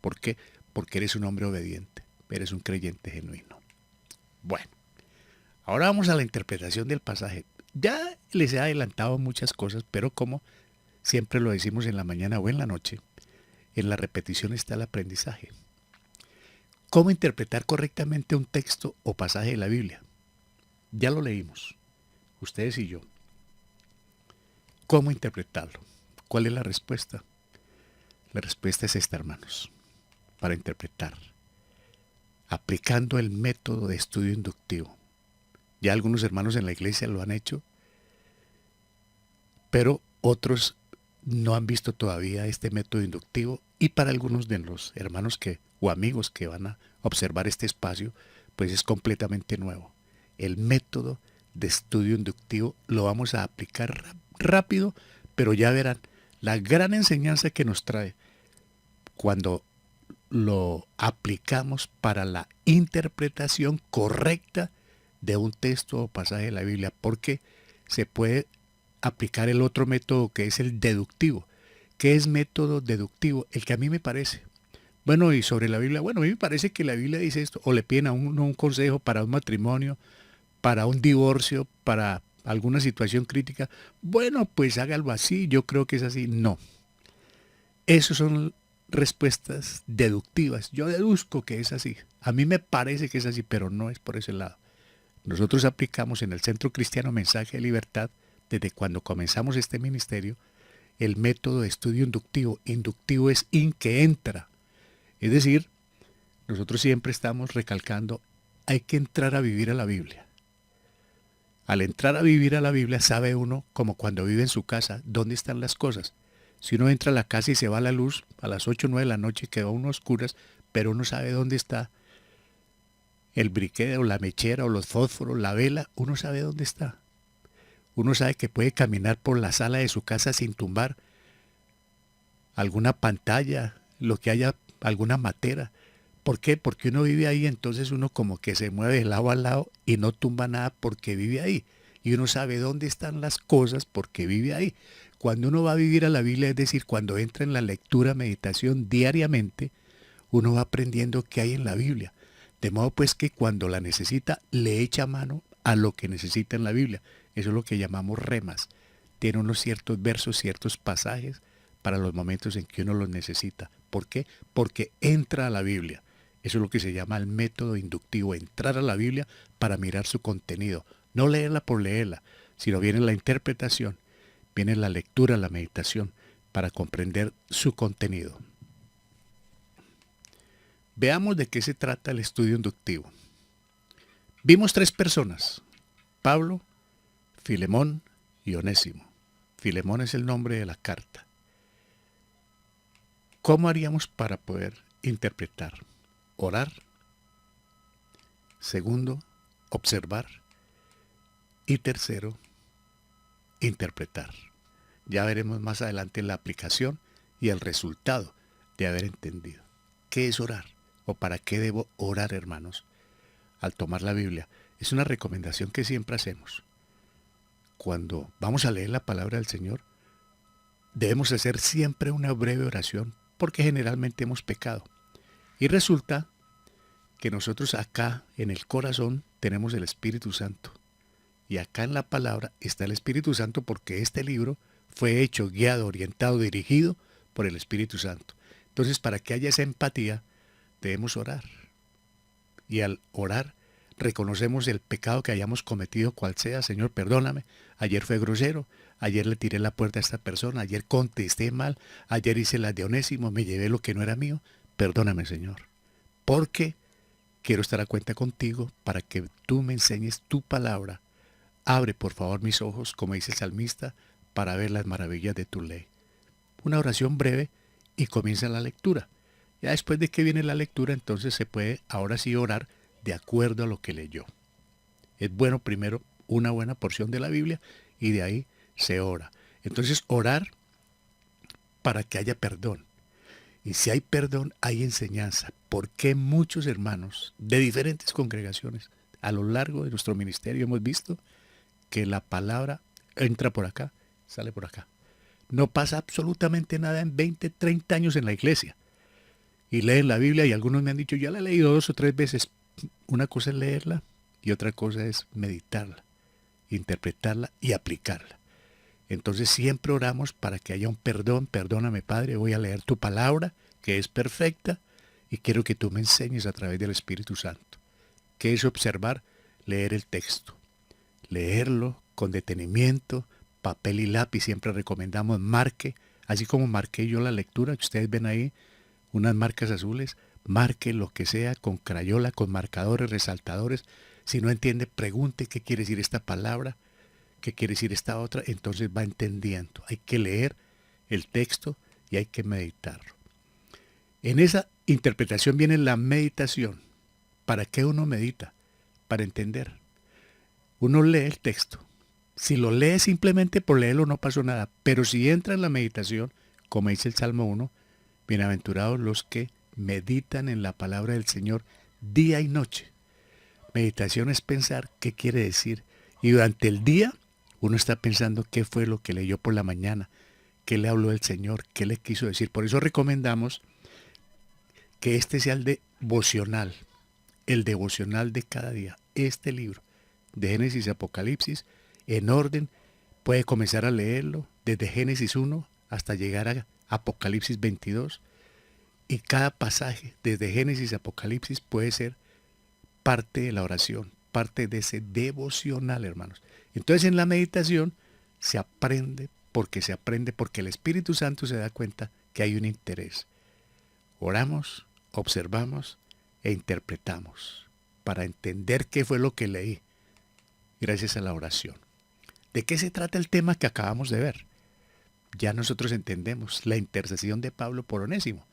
¿Por qué? Porque eres un hombre obediente, eres un creyente genuino. Bueno, ahora vamos a la interpretación del pasaje. Ya les he adelantado muchas cosas, pero como siempre lo decimos en la mañana o en la noche, en la repetición está el aprendizaje. ¿Cómo interpretar correctamente un texto o pasaje de la Biblia? Ya lo leímos, ustedes y yo. ¿Cómo interpretarlo? ¿Cuál es la respuesta? La respuesta es esta, hermanos, para interpretar, aplicando el método de estudio inductivo. Ya algunos hermanos en la iglesia lo han hecho, pero otros no han visto todavía este método inductivo, y para algunos de los hermanos o amigos que van a observar este espacio, pues es completamente nuevo. El método de estudio inductivo lo vamos a aplicar rápido, pero ya verán la gran enseñanza que nos trae cuando lo aplicamos para la interpretación correcta de un texto o pasaje de la Biblia, porque se puede aplicar el otro método que es el deductivo. ¿Qué es método deductivo? El que a mí me parece. Bueno, y sobre la Biblia, bueno, a mí me parece que la Biblia dice esto, o le piden a uno un consejo para un matrimonio, para un divorcio, para alguna situación crítica. Bueno, pues hágalo así, yo creo que es así. No. Esas son respuestas deductivas. Yo deduzco que es así. A mí me parece que es así, pero no es por ese lado. Nosotros aplicamos en el Centro Cristiano Mensaje de Libertad, desde cuando comenzamos este ministerio, el método de estudio inductivo. Inductivo es que entra. Es decir, nosotros siempre estamos recalcando, hay que entrar a vivir a la Biblia. Al entrar a vivir a la Biblia sabe uno, como cuando vive en su casa, dónde están las cosas. Si uno entra a la casa y se va a la luz, a las 8 o 9 de la noche queda uno a oscuras, pero uno sabe dónde está el briquet o la mechera o los fósforos, la vela, uno sabe dónde está. Uno sabe que puede caminar por la sala de su casa sin tumbar alguna pantalla, lo que haya, alguna matera. ¿Por qué? Porque uno vive ahí, entonces uno como que se mueve de lado a lado y no tumba nada porque vive ahí. Y uno sabe dónde están las cosas porque vive ahí. Cuando uno va a vivir a la Biblia, es decir, cuando entra en la lectura, meditación diariamente, uno va aprendiendo qué hay en la Biblia. De modo pues que cuando la necesita, le echa mano a lo que necesita en la Biblia. Eso es lo que llamamos remas. Tiene unos ciertos versos, ciertos pasajes para los momentos en que uno los necesita. ¿Por qué? Porque entra a la Biblia. Eso es lo que se llama el método inductivo, entrar a la Biblia para mirar su contenido. No leerla por leerla, sino viene la interpretación, viene la lectura, la meditación, para comprender su contenido. Veamos de qué se trata el estudio inductivo. Vimos 3 personas, Pablo, Filemón y Onésimo. Filemón es el nombre de la carta. ¿Cómo haríamos para poder interpretar? Orar. Segundo, observar. Y tercero, interpretar. Ya veremos más adelante la aplicación y el resultado de haber entendido. ¿Qué es orar? ¿O para qué debo orar, hermanos? Al tomar la Biblia. Es una recomendación que siempre hacemos. Cuando vamos a leer la palabra del Señor, debemos hacer siempre una breve oración, porque generalmente hemos pecado. Y resulta que nosotros acá en el corazón tenemos el Espíritu Santo. Y acá en la palabra está el Espíritu Santo porque este libro fue hecho, guiado, orientado, dirigido por el Espíritu Santo. Entonces, para que haya esa empatía, debemos orar. Y al orar, reconocemos el pecado que hayamos cometido, cual sea. Señor, perdóname, ayer fue grosero, ayer le tiré la puerta a esta persona, ayer contesté mal, ayer hice las de Onésimo, me llevé lo que no era mío. Perdóname, Señor, porque quiero estar a cuenta contigo para que tú me enseñes tu palabra. Abre, por favor, mis ojos, como dice el salmista, para ver las maravillas de tu ley. Una oración breve y comienza la lectura. Ya después de que viene la lectura, entonces se puede ahora sí orar de acuerdo a lo que leyó. Es bueno primero una buena porción de la Biblia y de ahí se ora. Entonces orar para que haya perdón. Y si hay perdón, hay enseñanza. Porque muchos hermanos de diferentes congregaciones a lo largo de nuestro ministerio hemos visto que la palabra entra por acá, sale por acá. No pasa absolutamente nada en 20, 30 años en la iglesia. Y leen la Biblia y algunos me han dicho, ya la he leído 2 o 3 veces. Una cosa es leerla y otra cosa es meditarla, interpretarla y aplicarla. Entonces siempre oramos para que haya un perdón. Perdóname, Padre, voy a leer tu palabra, que es perfecta, y quiero que tú me enseñes a través del Espíritu Santo. ¿Qué es observar? Leer el texto. Leerlo con detenimiento, papel y lápiz. Siempre recomendamos marque, así como marqué yo la lectura, que ustedes ven ahí, unas marcas azules. Marque lo que sea con crayola, con marcadores, resaltadores. Si no entiende, pregunte qué quiere decir esta palabra, qué quiere decir esta otra, entonces va entendiendo. Hay que leer el texto y hay que meditarlo. En esa interpretación viene la meditación. ¿Para qué uno medita? Para entender. Uno lee el texto. Si lo lee simplemente por leerlo no pasó nada, pero si entra en la meditación, como dice el Salmo 1, bienaventurados los que meditan en la palabra del Señor día y noche. Meditación es pensar qué quiere decir. Y durante el día uno está pensando qué fue lo que leyó por la mañana, qué le habló el Señor, qué le quiso decir. Por eso recomendamos que este sea el devocional de cada día. Este libro de Génesis y Apocalipsis, en orden, puede comenzar a leerlo desde Génesis 1 hasta llegar a Apocalipsis 22. Y cada pasaje, desde Génesis a Apocalipsis, puede ser parte de la oración, parte de ese devocional, hermanos. Entonces en la meditación se aprende porque el Espíritu Santo se da cuenta que hay un interés. Oramos, observamos e interpretamos para entender qué fue lo que leí gracias a la oración. ¿De qué se trata el tema que acabamos de ver? Ya nosotros entendemos la intercesión de Pablo por Onésimo.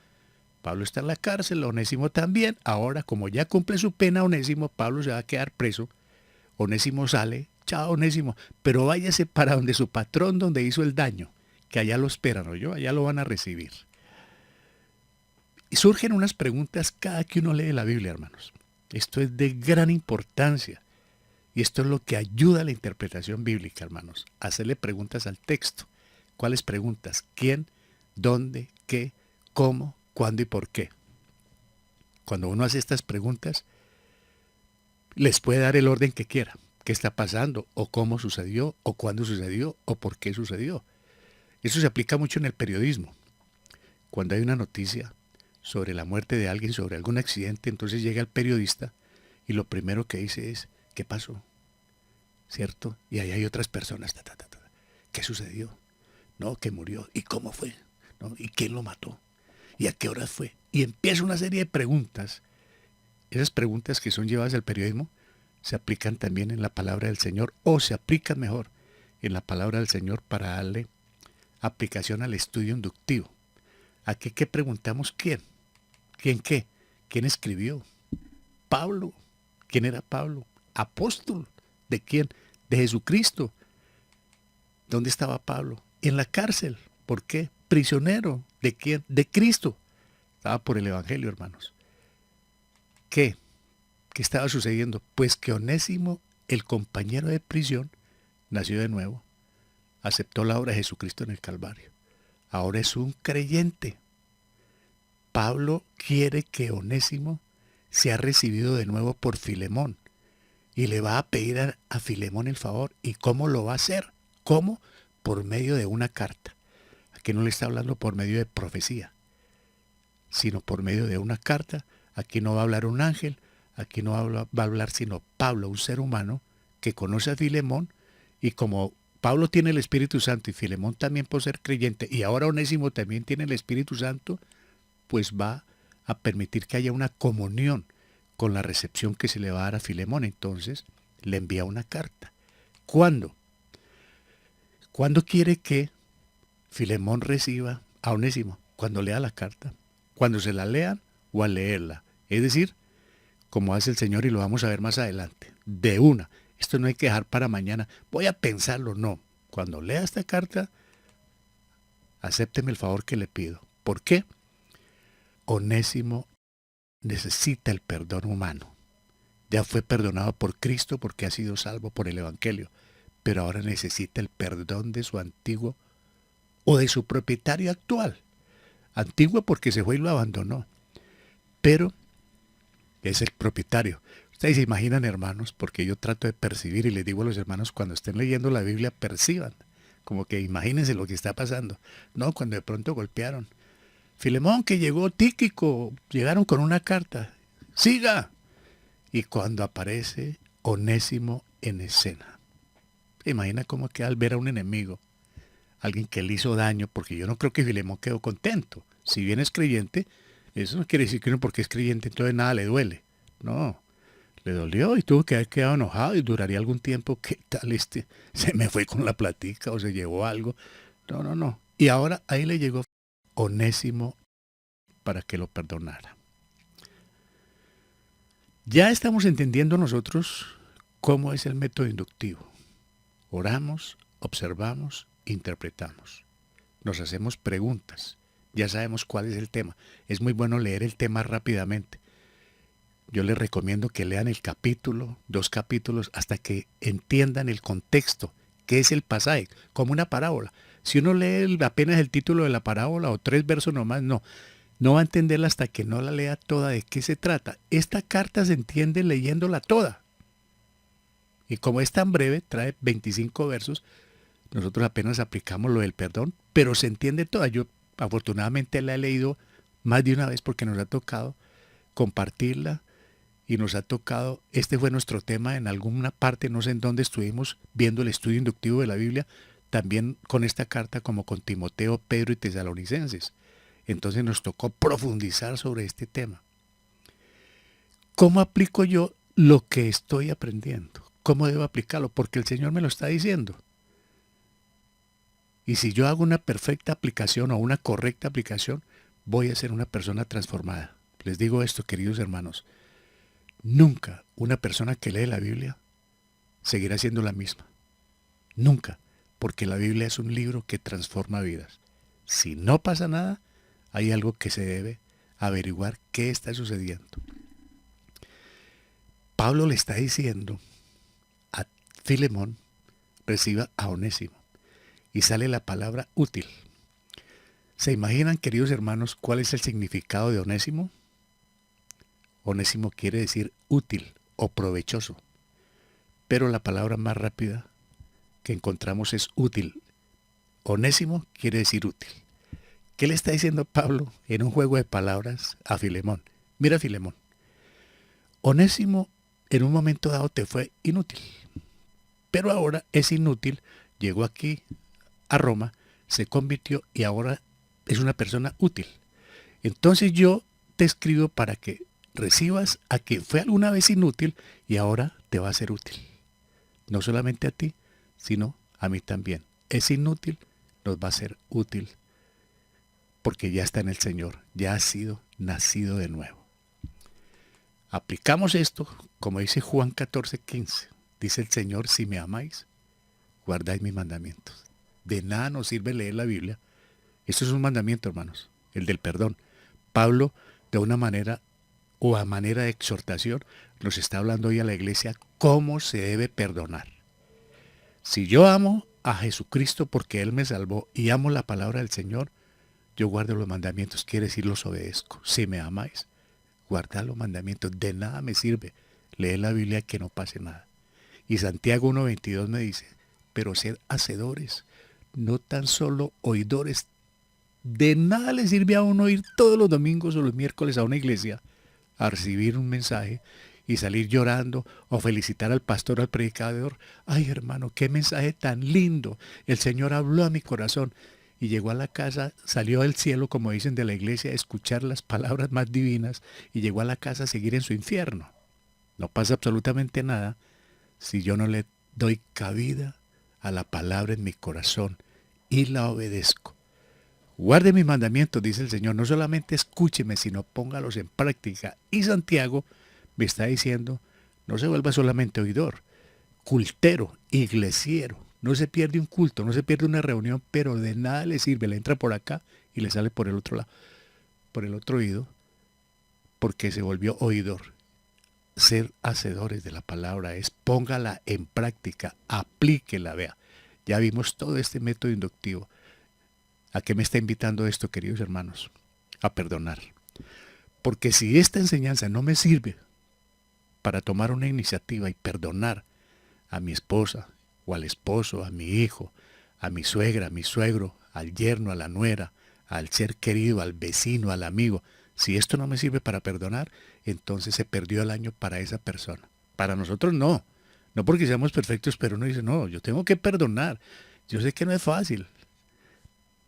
Pablo está en la cárcel, Onésimo también. Ahora, como ya cumple su pena Onésimo, Pablo se va a quedar preso. Onésimo sale, chao Onésimo, pero váyase para donde su patrón, donde hizo el daño, que allá lo esperan, ¿no? Allá lo van a recibir. Y surgen unas preguntas cada que uno lee la Biblia, hermanos. Esto es de gran importancia. Y esto es lo que ayuda a la interpretación bíblica, hermanos. Hacerle preguntas al texto. ¿Cuáles preguntas? ¿Quién? ¿Dónde? ¿Qué? ¿Cómo? ¿Cuándo y por qué? Cuando uno hace estas preguntas, les puede dar el orden que quiera. ¿Qué está pasando? ¿O cómo sucedió? ¿O cuándo sucedió? ¿O por qué sucedió? Eso se aplica mucho en el periodismo. Cuando hay una noticia sobre la muerte de alguien, sobre algún accidente, entonces llega el periodista y lo primero que dice es, ¿qué pasó? ¿Cierto? Y ahí hay otras personas. ¿Qué sucedió? No, que murió. ¿Y cómo fue? ¿No? ¿Y quién lo mató? ¿Y a qué horas fue? Y empieza una serie de preguntas. Esas preguntas que son llevadas al periodismo se aplican también en la palabra del Señor, o se aplican mejor en la palabra del Señor para darle aplicación al estudio inductivo. Aquí que preguntamos quién. ¿Quién qué? ¿Quién escribió? Pablo. ¿Quién era Pablo? Apóstol. ¿De quién? De Jesucristo. ¿Dónde estaba Pablo? En la cárcel. ¿Por qué? Prisionero. ¿De quién? De Cristo. Estaba por el Evangelio, hermanos. ¿Qué? ¿Qué estaba sucediendo? Pues que Onésimo, el compañero de prisión, nació de nuevo. Aceptó la obra de Jesucristo en el Calvario. Ahora es un creyente. Pablo quiere que Onésimo sea recibido de nuevo por Filemón. Y le va a pedir a Filemón el favor. ¿Y cómo lo va a hacer? ¿Cómo? Por medio de una carta. Aquí no le está hablando por medio de profecía, sino por medio de una carta. Aquí no va a hablar un ángel, Aquí no va a hablar sino Pablo, un ser humano que conoce a Filemón, y como Pablo tiene el Espíritu Santo y Filemón también por ser creyente, y ahora Onésimo también tiene el Espíritu Santo, pues va a permitir que haya una comunión con la recepción que se le va a dar a Filemón. Entonces le envía una carta. ¿Cuándo? ¿Cuándo quiere que Filemón reciba a Onésimo? Cuando lea la carta. Cuando se la lean o al leerla. Es decir, como hace el Señor, y lo vamos a ver más adelante. De una. Esto no hay que dejar para mañana. Voy a pensarlo. No. Cuando lea esta carta, acépteme el favor que le pido. ¿Por qué? Onésimo necesita el perdón humano. Ya fue perdonado por Cristo porque ha sido salvo por el Evangelio, pero ahora necesita el perdón de su antiguo o de su propietario actual. Antiguo porque se fue y lo abandonó, pero es el propietario. Ustedes se imaginan, hermanos, porque yo trato de percibir y les digo a los hermanos cuando estén leyendo la Biblia, perciban, como que imagínense lo que está pasando. No, cuando de pronto golpearon. Filemón, que llegó Tíquico, llegaron con una carta. ¡Siga! Y cuando aparece Onésimo en escena. ¿Se imagina cómo queda al ver a un enemigo? Alguien que le hizo daño, porque yo no creo que Filemón quedó contento. Si bien es creyente, eso no quiere decir que uno porque es creyente entonces nada le duele. No, le dolió y tuvo que haber quedado enojado y duraría algún tiempo. ¿Qué tal este? Se me fue con la platica o se llevó algo. No, no, no. Y ahora ahí le llegó Onésimo para que lo perdonara. Ya estamos entendiendo nosotros cómo es el método inductivo. Oramos, observamos, interpretamos. Nos hacemos preguntas. Ya sabemos cuál es el tema. Es muy bueno leer el tema rápidamente. Yo les recomiendo que lean el capítulo, 2 capítulos, hasta que entiendan el contexto, qué es el pasaje, como una parábola. Si uno lee apenas el título de la parábola o 3 versos nomás, no va a entenderla hasta que no la lea toda de qué se trata. Esta carta se entiende leyéndola toda. Y como es tan breve, trae 25 versos, nosotros apenas aplicamos lo del perdón, pero se entiende toda. Yo afortunadamente la he leído más de una vez porque nos ha tocado compartirla y nos ha tocado, este fue nuestro tema en alguna parte, no sé en dónde estuvimos viendo el estudio inductivo de la Biblia, también con esta carta como con Timoteo, Pedro y Tesalonicenses. Entonces nos tocó profundizar sobre este tema. ¿Cómo aplico yo lo que estoy aprendiendo? ¿Cómo debo aplicarlo? Porque el Señor me lo está diciendo. Y si yo hago una perfecta aplicación o una correcta aplicación, voy a ser una persona transformada. Les digo esto, queridos hermanos. Nunca una persona que lee la Biblia seguirá siendo la misma. Nunca. Porque la Biblia es un libro que transforma vidas. Si no pasa nada, hay algo que se debe averiguar qué está sucediendo. Pablo le está diciendo a Filemón, reciba a Onésimo. Y sale la palabra útil. ¿Se imaginan, queridos hermanos, cuál es el significado de Onésimo? Onésimo quiere decir útil o provechoso. Pero la palabra más rápida que encontramos es útil. Onésimo quiere decir útil. ¿Qué le está diciendo Pablo en un juego de palabras a Filemón? Mira, Filemón, Onésimo en un momento dado te fue inútil, pero ahora es inútil, llegó aquí a Roma, se convirtió y ahora es una persona útil. Entonces yo te escribo para que recibas a quien fue alguna vez inútil y ahora te va a ser útil. No solamente a ti, sino a mí también. Es inútil, nos va a ser útil porque ya está en el Señor, ya ha sido nacido de nuevo. Aplicamos esto, como dice Juan 14:15. Dice el Señor, si me amáis, guardáis mis mandamientos. De nada nos sirve leer la Biblia. Esto es un mandamiento, hermanos, el del perdón. Pablo, de una manera o a manera de exhortación, nos está hablando hoy a la iglesia cómo se debe perdonar. Si yo amo a Jesucristo porque Él me salvó y amo la palabra del Señor, yo guardo los mandamientos, quiere decir los obedezco. Si me amáis, guardad los mandamientos. De nada me sirve leer la Biblia que no pase nada. Y Santiago 1:22 me dice, pero sed hacedores, no tan solo oidores. De nada le sirve a uno ir todos los domingos o los miércoles a una iglesia a recibir un mensaje y salir llorando o felicitar al pastor o al predicador. Ay, hermano, qué mensaje tan lindo. El Señor habló a mi corazón. Y llegó a la casa, salió del cielo, como dicen de la iglesia, a escuchar las palabras más divinas y llegó a la casa a seguir en su infierno. No pasa absolutamente nada si yo no le doy cabida a la palabra en mi corazón y la obedezco. Guarde mis mandamientos, dice el Señor, no solamente escúcheme, sino póngalos en práctica. Y Santiago me está diciendo, no se vuelva solamente oidor, cultero, iglesiero. No se pierde un culto, no se pierde una reunión, pero de nada le sirve. Le entra por acá y le sale por el otro lado, por el otro oído, porque se volvió oidor. Ser hacedores de la palabra es póngala en práctica, aplíquela, vea. Ya vimos todo este método inductivo. ¿A qué me está invitando esto, queridos hermanos? A perdonar. Porque si esta enseñanza no me sirve para tomar una iniciativa y perdonar a mi esposa, o al esposo, a mi hijo, a mi suegra, a mi suegro, al yerno, a la nuera, al ser querido, al vecino, al amigo, si esto no me sirve para perdonar, entonces se perdió el año para esa persona. Para nosotros no. No porque seamos perfectos, pero uno dice, no, yo tengo que perdonar. Yo sé que no es fácil,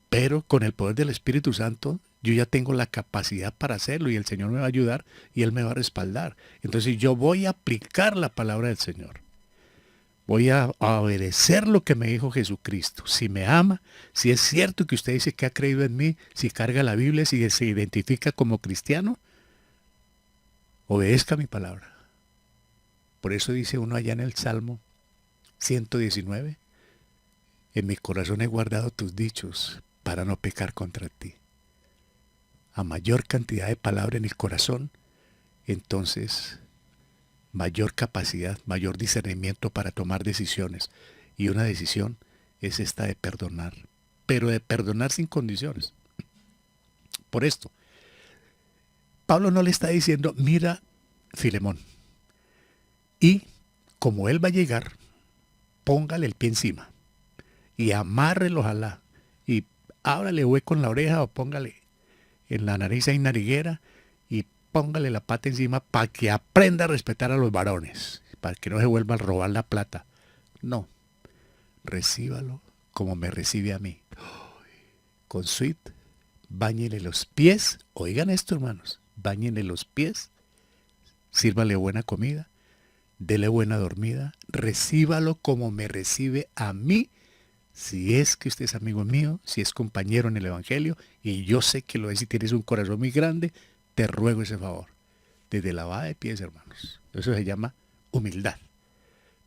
pero con el poder del Espíritu Santo, yo ya tengo la capacidad para hacerlo y el Señor me va a ayudar y Él me va a respaldar. Entonces yo voy a aplicar la palabra del Señor. Voy a obedecer lo que me dijo Jesucristo. Si me ama, si es cierto que usted dice que ha creído en mí, si carga la Biblia, si se identifica como cristiano, obedezca mi palabra. Por eso dice uno allá en el Salmo 119, en mi corazón he guardado tus dichos para no pecar contra ti. A mayor cantidad de palabra en el corazón, entonces mayor capacidad, mayor discernimiento para tomar decisiones. Y una decisión es esta de perdonar, pero de perdonar sin condiciones. Por esto, Pablo no le está diciendo, mira, Filemón, y como él va a llegar, póngale el pie encima y amárrelo, ojalá, y ábrale hueco en la oreja o póngale en la nariz y nariguera y póngale la pata encima para que aprenda a respetar a los varones, para que no se vuelva a robar la plata. No, recíbalo como me recibe a mí. Con sweet, báñele los pies, oigan esto hermanos, báñele los pies, sírvale buena comida, dele buena dormida, recíbalo como me recibe a mí, si es que usted es amigo mío, si es compañero en el Evangelio, y yo sé que lo es y tienes un corazón muy grande, te ruego ese favor. Desde lavada de pies, hermanos. Eso se llama humildad.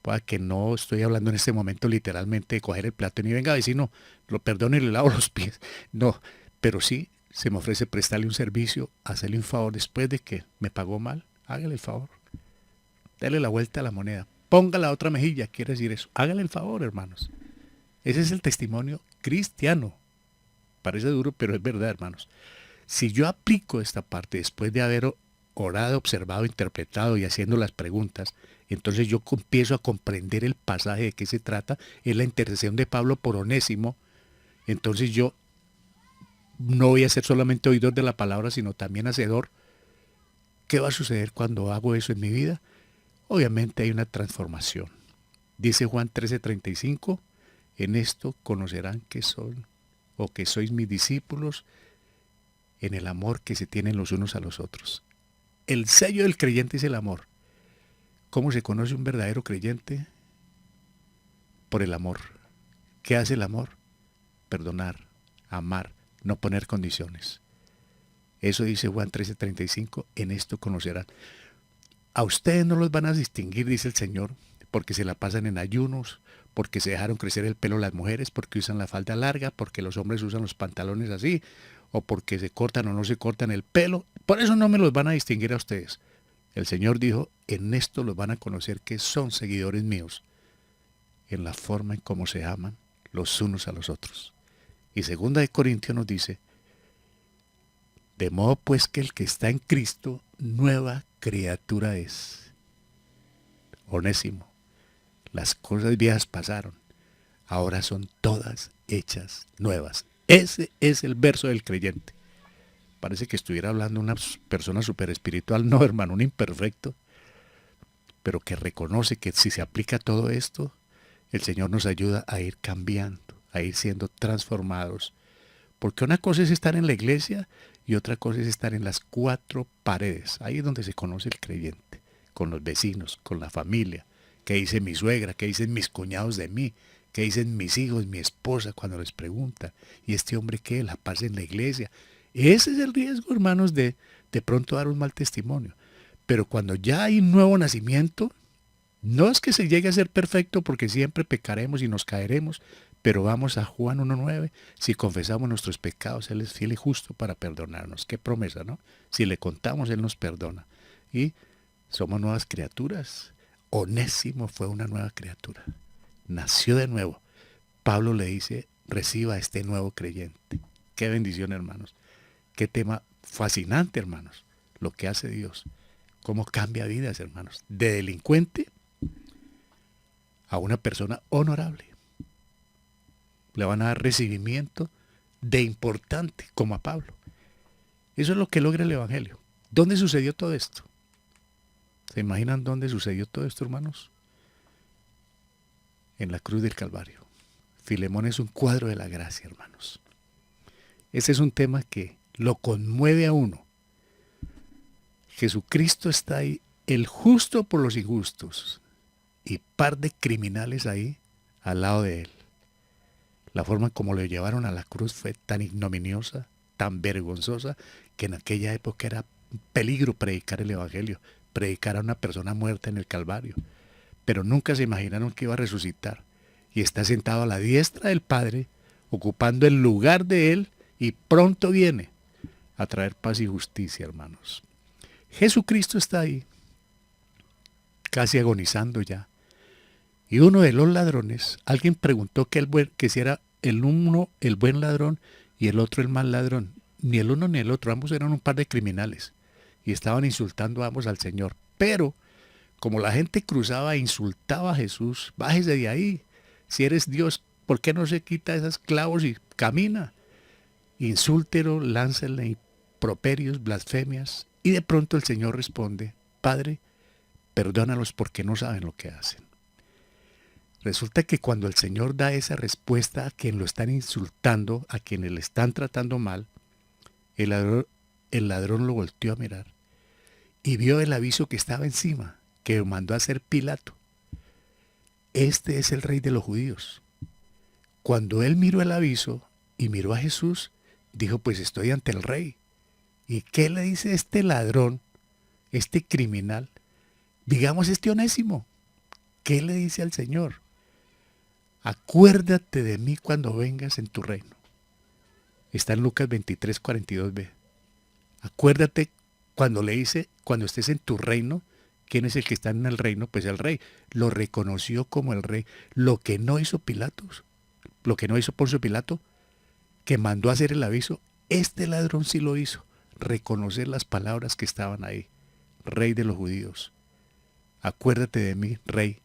Para que no estoy hablando en este momento literalmente de coger el plato y ni venga vecino, lo perdono y le lavo los pies. No, pero sí se me ofrece prestarle un servicio, hacerle un favor después de que me pagó mal, hágale el favor. Dale la vuelta a la moneda. Ponga la otra mejilla, quiere decir eso. Hágale el favor, hermanos. Ese es el testimonio cristiano. Parece duro, pero es verdad, hermanos. Si yo aplico esta parte después de haber orado, observado, interpretado y haciendo las preguntas, entonces yo empiezo a comprender el pasaje de qué se trata. Es la intercesión de Pablo por Onésimo. Entonces yo no voy a ser solamente oidor de la palabra, sino también hacedor. ¿Qué va a suceder cuando hago eso en mi vida? Obviamente hay una transformación. Dice Juan 13:35, en esto conocerán que son o que sois mis discípulos en el amor que se tienen los unos a los otros. El sello del creyente es el amor. ¿Cómo se conoce un verdadero creyente? Por el amor. ¿Qué hace el amor? Perdonar, amar, no poner condiciones. Eso dice Juan 13:35, en esto conocerán. A ustedes no los van a distinguir, dice el Señor, porque se la pasan en ayunos, porque se dejaron crecer el pelo las mujeres, porque usan la falda larga, porque los hombres usan los pantalones así, o porque se cortan o no se cortan el pelo. Por eso no me los van a distinguir a ustedes. El Señor dijo, en esto los van a conocer que son seguidores míos, en la forma en cómo se aman los unos a los otros. Y 2 Corintios nos dice, de modo pues que el que está en Cristo, nueva criatura es. Onésimo, las cosas viejas pasaron, ahora son todas hechas nuevas. Ese es el verso del creyente. Parece que estuviera hablando una persona súper espiritual. No, hermano, un imperfecto. pero que reconoce que si se aplica todo esto, el Señor nos ayuda a ir cambiando, a ir siendo transformados. Porque una cosa es estar en la iglesia y otra cosa es estar en las cuatro paredes. Ahí es donde se conoce el creyente, con los vecinos, con la familia. ¿Qué dice mi suegra? ¿Qué dicen mis cuñados de mí? ¿Qué dicen mis hijos, mi esposa cuando les preguntan? ¿Y este hombre qué? La paz en la iglesia. Ese es el riesgo, hermanos, de pronto dar un mal testimonio. Pero cuando ya hay un nuevo nacimiento, no es que se llegue a ser perfecto porque siempre pecaremos y nos caeremos, pero vamos a Juan 1.9, si confesamos nuestros pecados, Él es fiel y justo para perdonarnos. Qué promesa, ¿no? Si le contamos, Él nos perdona. Y somos nuevas criaturas. Onésimo fue una nueva criatura. Nació de nuevo. Pablo le dice, reciba a este nuevo creyente. Qué bendición, hermanos. Qué tema fascinante, hermanos. Lo que hace Dios. Cómo cambia vidas, hermanos. De delincuente a una persona honorable. Le van a dar recibimiento de importante, como a Pablo. Eso es lo que logra el Evangelio. ¿Dónde sucedió todo esto? ¿Se imaginan dónde sucedió todo esto, hermanos? En la cruz del Calvario. Filemón es un cuadro de la gracia, hermanos. Ese es un tema que lo conmueve a uno. Jesucristo está ahí, el justo por los injustos, y par de criminales ahí al lado de él. La forma como lo llevaron a la cruz fue tan ignominiosa, tan vergonzosa, que en aquella época era un peligro predicar el Evangelio, predicar a una persona muerta en el Calvario. Pero nunca se imaginaron que iba a resucitar. Y está sentado a la diestra del Padre, ocupando el lugar de Él, y pronto viene a traer paz y justicia, hermanos. Jesucristo está ahí, casi agonizando ya. Y uno de los ladrones, alguien preguntó que si era el uno el buen ladrón y el otro el mal ladrón. Ni el uno ni el otro, ambos eran un par de criminales. Y estaban insultando a ambos al Señor. Pero, como la gente cruzaba e insultaba a Jesús, bájese de ahí. Si eres Dios, ¿por qué no se quita esos clavos y camina? Insúltelo, láncenle improperios, blasfemias. Y de pronto el Señor responde, Padre, perdónalos porque no saben lo que hacen. Resulta que cuando el Señor da esa respuesta a quien lo están insultando, a quienes le están tratando mal, el ladrón lo volteó a mirar y vio el aviso que estaba encima, que mandó a hacer Pilato. Este es el rey de los judíos. Cuando él miró el aviso y miró a Jesús, dijo, pues estoy ante el rey. ¿Y qué le dice este ladrón, este criminal? Digamos este Onésimo. ¿Qué le dice al Señor? Acuérdate de mí cuando vengas en tu reino. Está en Lucas 23:42b. Acuérdate cuando le dice, cuando estés en tu reino, ¿quién es el que está en el reino? Pues el rey. Lo reconoció como el rey. Lo que no hizo Pilatos, lo que no hizo Poncio Pilato, que mandó a hacer el aviso, este ladrón sí lo hizo. Reconocer las palabras que estaban ahí. Rey de los judíos. Acuérdate de mí, rey,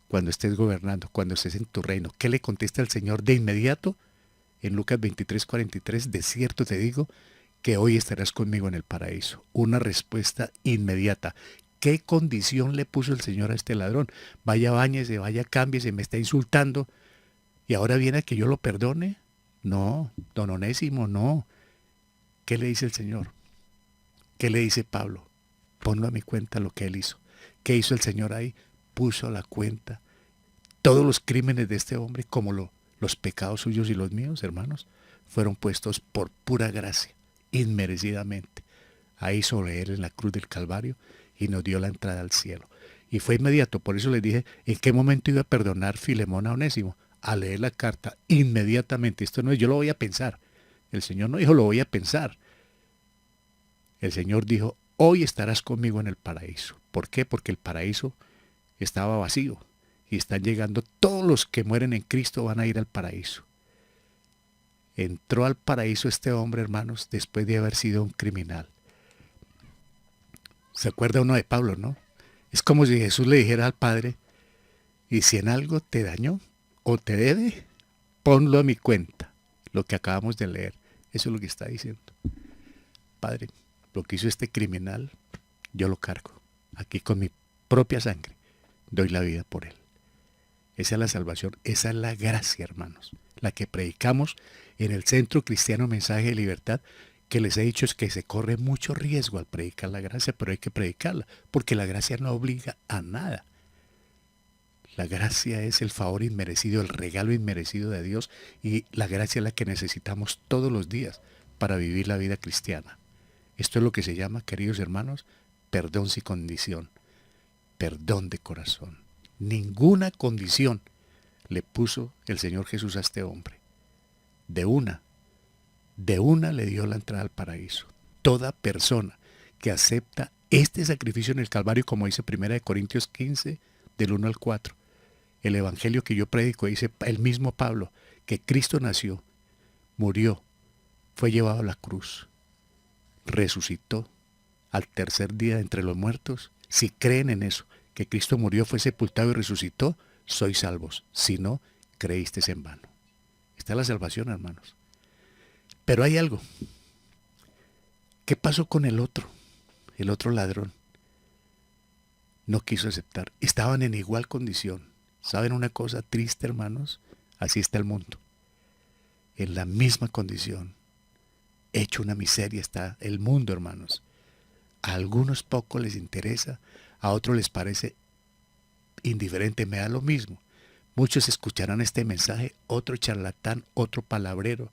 cuando estés gobernando, cuando estés en tu reino. ¿Qué le contesta el Señor de inmediato? En Lucas 23:43, de cierto te digo que hoy estarás conmigo en el paraíso. Una respuesta inmediata. ¿Qué condición le puso el Señor a este ladrón? Vaya, báñese, vaya, cámbiese, me está insultando. ¿Y ahora viene a que yo lo perdone? No, don Onésimo, no. ¿Qué le dice el Señor? ¿Qué le dice Pablo? Ponlo a mi cuenta lo que él hizo. ¿Qué hizo el Señor ahí? Puso a la cuenta todos los crímenes de este hombre, como los pecados suyos y los míos, hermanos, fueron puestos por pura gracia, inmerecidamente, ahí sobre él en la cruz del Calvario, y nos dio la entrada al cielo. Y fue inmediato, por eso les dije, ¿en qué momento iba a perdonar Filemón a Onésimo? A leer la carta, inmediatamente. Esto no es, yo lo voy a pensar. El Señor no dijo, lo voy a pensar. El Señor dijo, hoy estarás conmigo en el paraíso. ¿Por qué? Porque el paraíso estaba vacío. Y están llegando, todos los que mueren en Cristo van a ir al paraíso. Entró al paraíso este hombre, hermanos, después de haber sido un criminal. ¿Se acuerda uno de Pablo, no? Es como si Jesús le dijera al Padre, y si en algo te dañó o te debe, ponlo a mi cuenta. Lo que acabamos de leer, eso es lo que está diciendo. Padre, lo que hizo este criminal, yo lo cargo, aquí con mi propia sangre. doy la vida por él. Esa es la salvación, esa es la gracia, hermanos, la que predicamos en el Centro Cristiano Mensaje de Libertad, que les he dicho es que se corre mucho riesgo al predicar la gracia, pero hay que predicarla, porque la gracia no obliga a nada. La gracia es el favor inmerecido, el regalo inmerecido de Dios, y la gracia es la que necesitamos todos los días para vivir la vida cristiana. Esto es lo que se llama, queridos hermanos, perdón sin condición, perdón de corazón. Ninguna condición le puso el Señor Jesús a este hombre. De una le dio la entrada al paraíso. Toda persona que acepta este sacrificio en el Calvario, como dice 1 Corintios 15, del 1 al 4, el evangelio que yo predico, dice el mismo Pablo, que Cristo nació, murió, fue llevado a la cruz, resucitó al tercer día de entre los muertos. Si creen en eso, que Cristo murió, fue sepultado y resucitó, sois salvos. Si no, creísteis en vano. Esta es la salvación, hermanos. Pero hay algo. ¿Qué pasó con el otro ladrón? No quiso aceptar. Estaban en igual condición. ¿Saben una cosa triste, hermanos? Así está el mundo. En la misma condición. Hecho una miseria está el mundo, hermanos. A algunos poco les interesa, a otros les parece indiferente, me da lo mismo. Muchos escucharán este mensaje, otro charlatán, otro palabrero.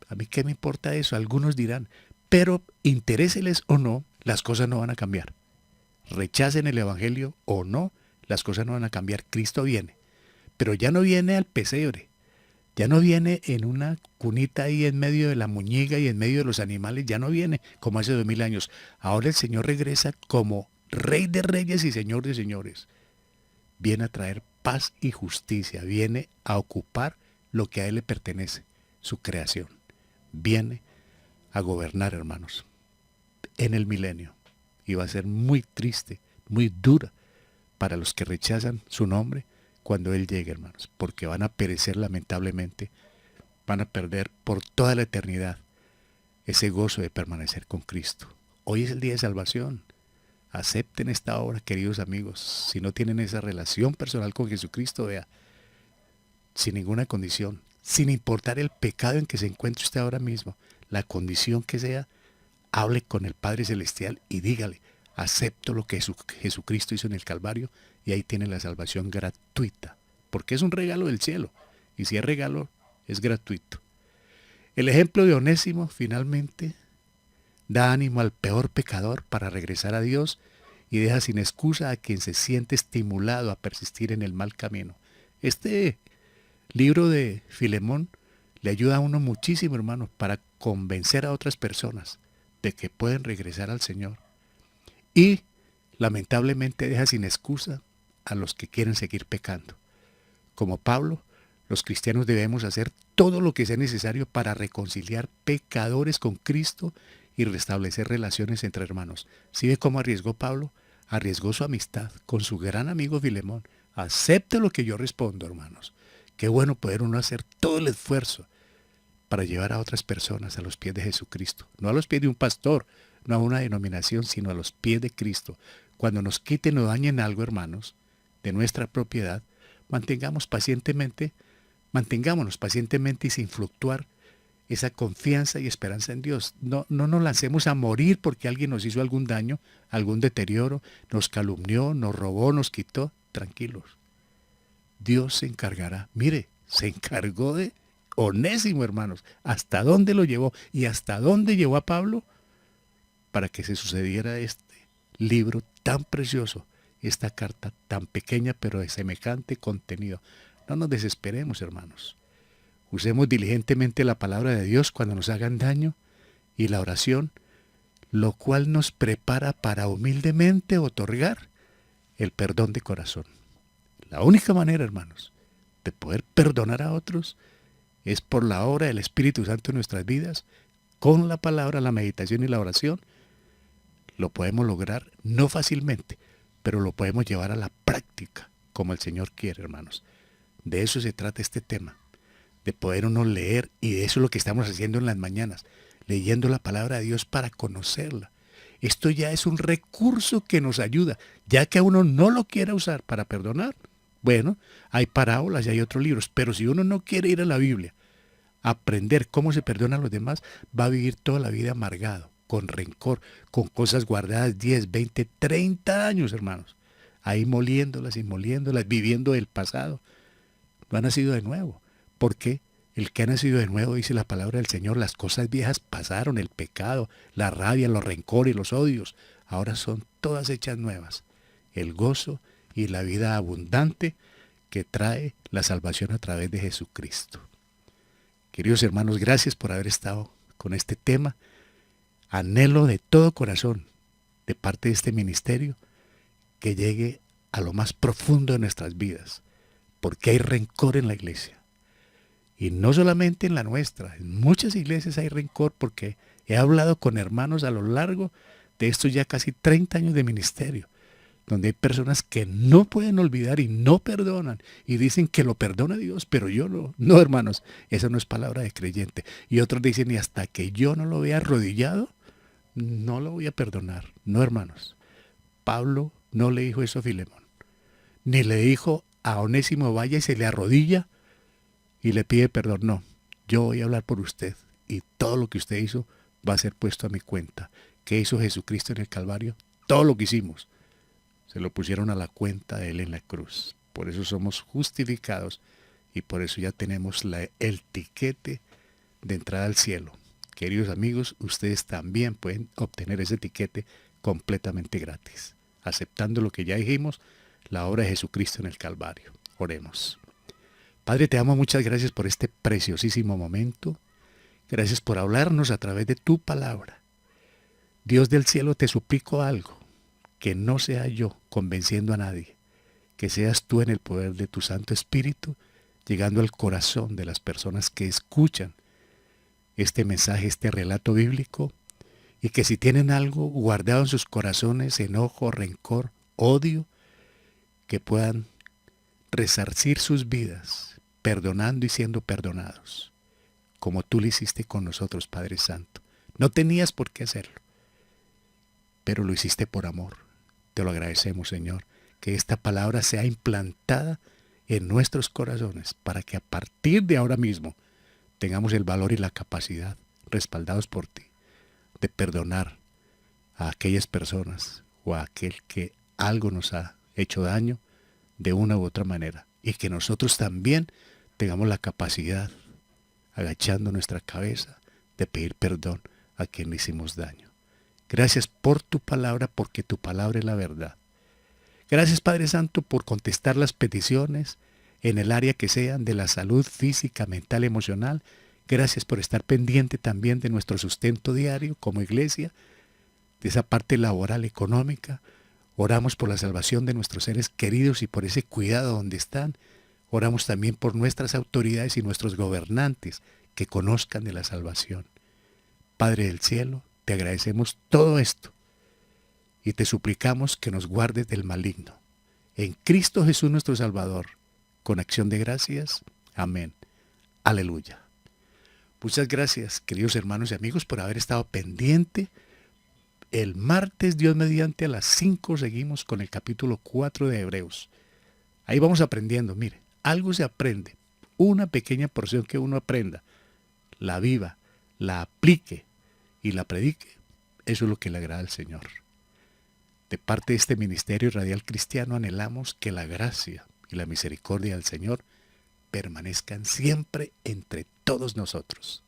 A mí qué me importa eso, algunos dirán, pero interéseles o no, las cosas no van a cambiar. Rechacen el evangelio o no, las cosas no van a cambiar. Cristo viene, pero ya no viene al pesebre, ya no viene en una cunita ahí en medio de la muñeca y en medio de los animales, ya no viene como hace 2000 años. Ahora el Señor regresa como Rey de Reyes y Señor de Señores. Viene a traer paz y justicia, viene a ocupar lo que a Él le pertenece, su creación. Viene a gobernar, hermanos, en el milenio. Y va a ser muy triste, muy dura para los que rechazan su nombre cuando Él llegue, hermanos, porque van a perecer lamentablemente, van a perder por toda la eternidad ese gozo de permanecer con Cristo. Hoy es el día de salvación. Acepten esta obra, queridos amigos. Si no tienen esa relación personal con Jesucristo, vea, sin ninguna condición, sin importar el pecado en que se encuentre usted ahora mismo, la condición que sea, hable con el Padre Celestial y dígale, acepto lo que Jesucristo hizo en el Calvario, y ahí tiene la salvación gratuita, porque es un regalo del cielo, y si es regalo, es gratuito. El ejemplo de Onésimo, finalmente, da ánimo al peor pecador para regresar a Dios y deja sin excusa a quien se siente estimulado a persistir en el mal camino. Este libro de Filemón le ayuda a uno muchísimo, hermano, para convencer a otras personas de que pueden regresar al Señor. Y lamentablemente deja sin excusa a los que quieren seguir pecando. Como Pablo, los cristianos debemos hacer todo lo que sea necesario para reconciliar pecadores con Cristo y restablecer relaciones entre hermanos. ¿Sí ve cómo arriesgó Pablo? Arriesgó su amistad con su gran amigo Filemón. Acepte lo que yo respondo, hermanos. Qué bueno poder uno hacer todo el esfuerzo para llevar a otras personas a los pies de Jesucristo. No a los pies de un pastor, no a una denominación, sino a los pies de Cristo. Cuando nos quiten o dañen algo, hermanos, de nuestra propiedad, mantengámonos pacientemente y sin fluctuar esa confianza y esperanza en Dios. No nos lancemos a morir porque alguien nos hizo algún daño, algún deterioro, nos calumnió, nos robó, nos quitó. Tranquilos. Dios se encargará. Mire, se encargó de Onésimo, hermanos. ¿Hasta dónde lo llevó? ¿Y hasta dónde llevó a Pablo? Para que se sucediera este libro tan precioso, esta carta tan pequeña pero de semejante contenido. No nos desesperemos, hermanos. Usemos diligentemente la palabra de Dios cuando nos hagan daño y la oración, lo cual nos prepara para humildemente otorgar el perdón de corazón. La única manera, hermanos, de poder perdonar a otros es por la obra del Espíritu Santo en nuestras vidas, con la palabra, la meditación y la oración. Lo podemos lograr no fácilmente, pero lo podemos llevar a la práctica, como el Señor quiere, hermanos. De eso se trata este tema, de poder uno leer, y de eso es lo que estamos haciendo en las mañanas, leyendo la palabra de Dios para conocerla. Esto ya es un recurso que nos ayuda, ya que a uno no lo quiera usar para perdonar. Bueno, hay parábolas y hay otros libros, pero si uno no quiere ir a la Biblia, aprender cómo se perdona a los demás, va a vivir toda la vida amargado, con rencor, con cosas guardadas 10, 20, 30 años, hermanos. Ahí moliéndolas, viviendo el pasado. No ha nacido de nuevo. Porque el que ha nacido de nuevo, dice la palabra del Señor, las cosas viejas pasaron, el pecado, la rabia, los rencores y los odios. Ahora son todas hechas nuevas. El gozo y la vida abundante que trae la salvación a través de Jesucristo. Queridos hermanos, gracias por haber estado con este tema. Anhelo de todo corazón, de parte de este ministerio, que llegue a lo más profundo de nuestras vidas, porque hay rencor en la iglesia. Y no solamente en la nuestra, en muchas iglesias hay rencor, porque he hablado con hermanos a lo largo de estos ya casi 30 años de ministerio, donde hay personas que no pueden olvidar y no perdonan, y dicen que lo perdona Dios, pero yo no. No, hermanos, esa no es palabra de creyente. Y otros dicen, y hasta que yo no lo vea arrodillado, no lo voy a perdonar. No, hermanos. Pablo no le dijo eso a Filemón, ni le dijo a Onésimo vaya y se le arrodilla y le pide perdón. No, yo voy a hablar por usted y todo lo que usted hizo va a ser puesto a mi cuenta. ¿Qué hizo Jesucristo en el Calvario? Todo lo que hicimos se lo pusieron a la cuenta de él en la cruz. Por eso somos justificados y por eso ya tenemos el tiquete de entrada al cielo. Queridos amigos, ustedes también pueden obtener ese tiquete completamente gratis, aceptando lo que ya dijimos, la obra de Jesucristo en el Calvario. Oremos. Padre, te amo, muchas gracias por este preciosísimo momento. Gracias por hablarnos a través de tu palabra. Dios del cielo, te suplico algo, que no sea yo convenciendo a nadie, que seas tú en el poder de tu Santo Espíritu, llegando al corazón de las personas que escuchan este mensaje, este relato bíblico, y que si tienen algo guardado en sus corazones, enojo, rencor, odio, que puedan resarcir sus vidas, perdonando y siendo perdonados, como tú lo hiciste con nosotros, Padre Santo. No tenías por qué hacerlo, pero lo hiciste por amor. Te lo agradecemos, Señor, que esta palabra sea implantada en nuestros corazones, para que a partir de ahora mismo tengamos el valor y la capacidad, respaldados por ti, de perdonar a aquellas personas o a aquel que algo nos ha hecho daño de una u otra manera, y que nosotros también tengamos la capacidad, agachando nuestra cabeza, de pedir perdón a quien le hicimos daño. Gracias por tu palabra, porque tu palabra es la verdad. Gracias, Padre Santo, por contestar las peticiones en el área que sean de la salud física, mental, emocional. Gracias por estar pendiente también de nuestro sustento diario como iglesia, de esa parte laboral, económica. Oramos por la salvación de nuestros seres queridos y por ese cuidado donde están. Oramos también por nuestras autoridades y nuestros gobernantes que conozcan de la salvación. Padre del cielo, te agradecemos todo esto y te suplicamos que nos guardes del maligno. En Cristo Jesús nuestro Salvador, con acción de gracias. Amén. Aleluya. Muchas gracias, queridos hermanos y amigos, por haber estado pendiente. El martes, Dios mediante, a las 5 seguimos con el capítulo 4 de Hebreos. Ahí vamos aprendiendo. Mire, algo se aprende. Una pequeña porción que uno aprenda, la viva, la aplique y la predique. Eso es lo que le agrada al Señor. De parte de este ministerio radial cristiano anhelamos que la gracia y la misericordia del Señor permanezcan siempre entre todos nosotros.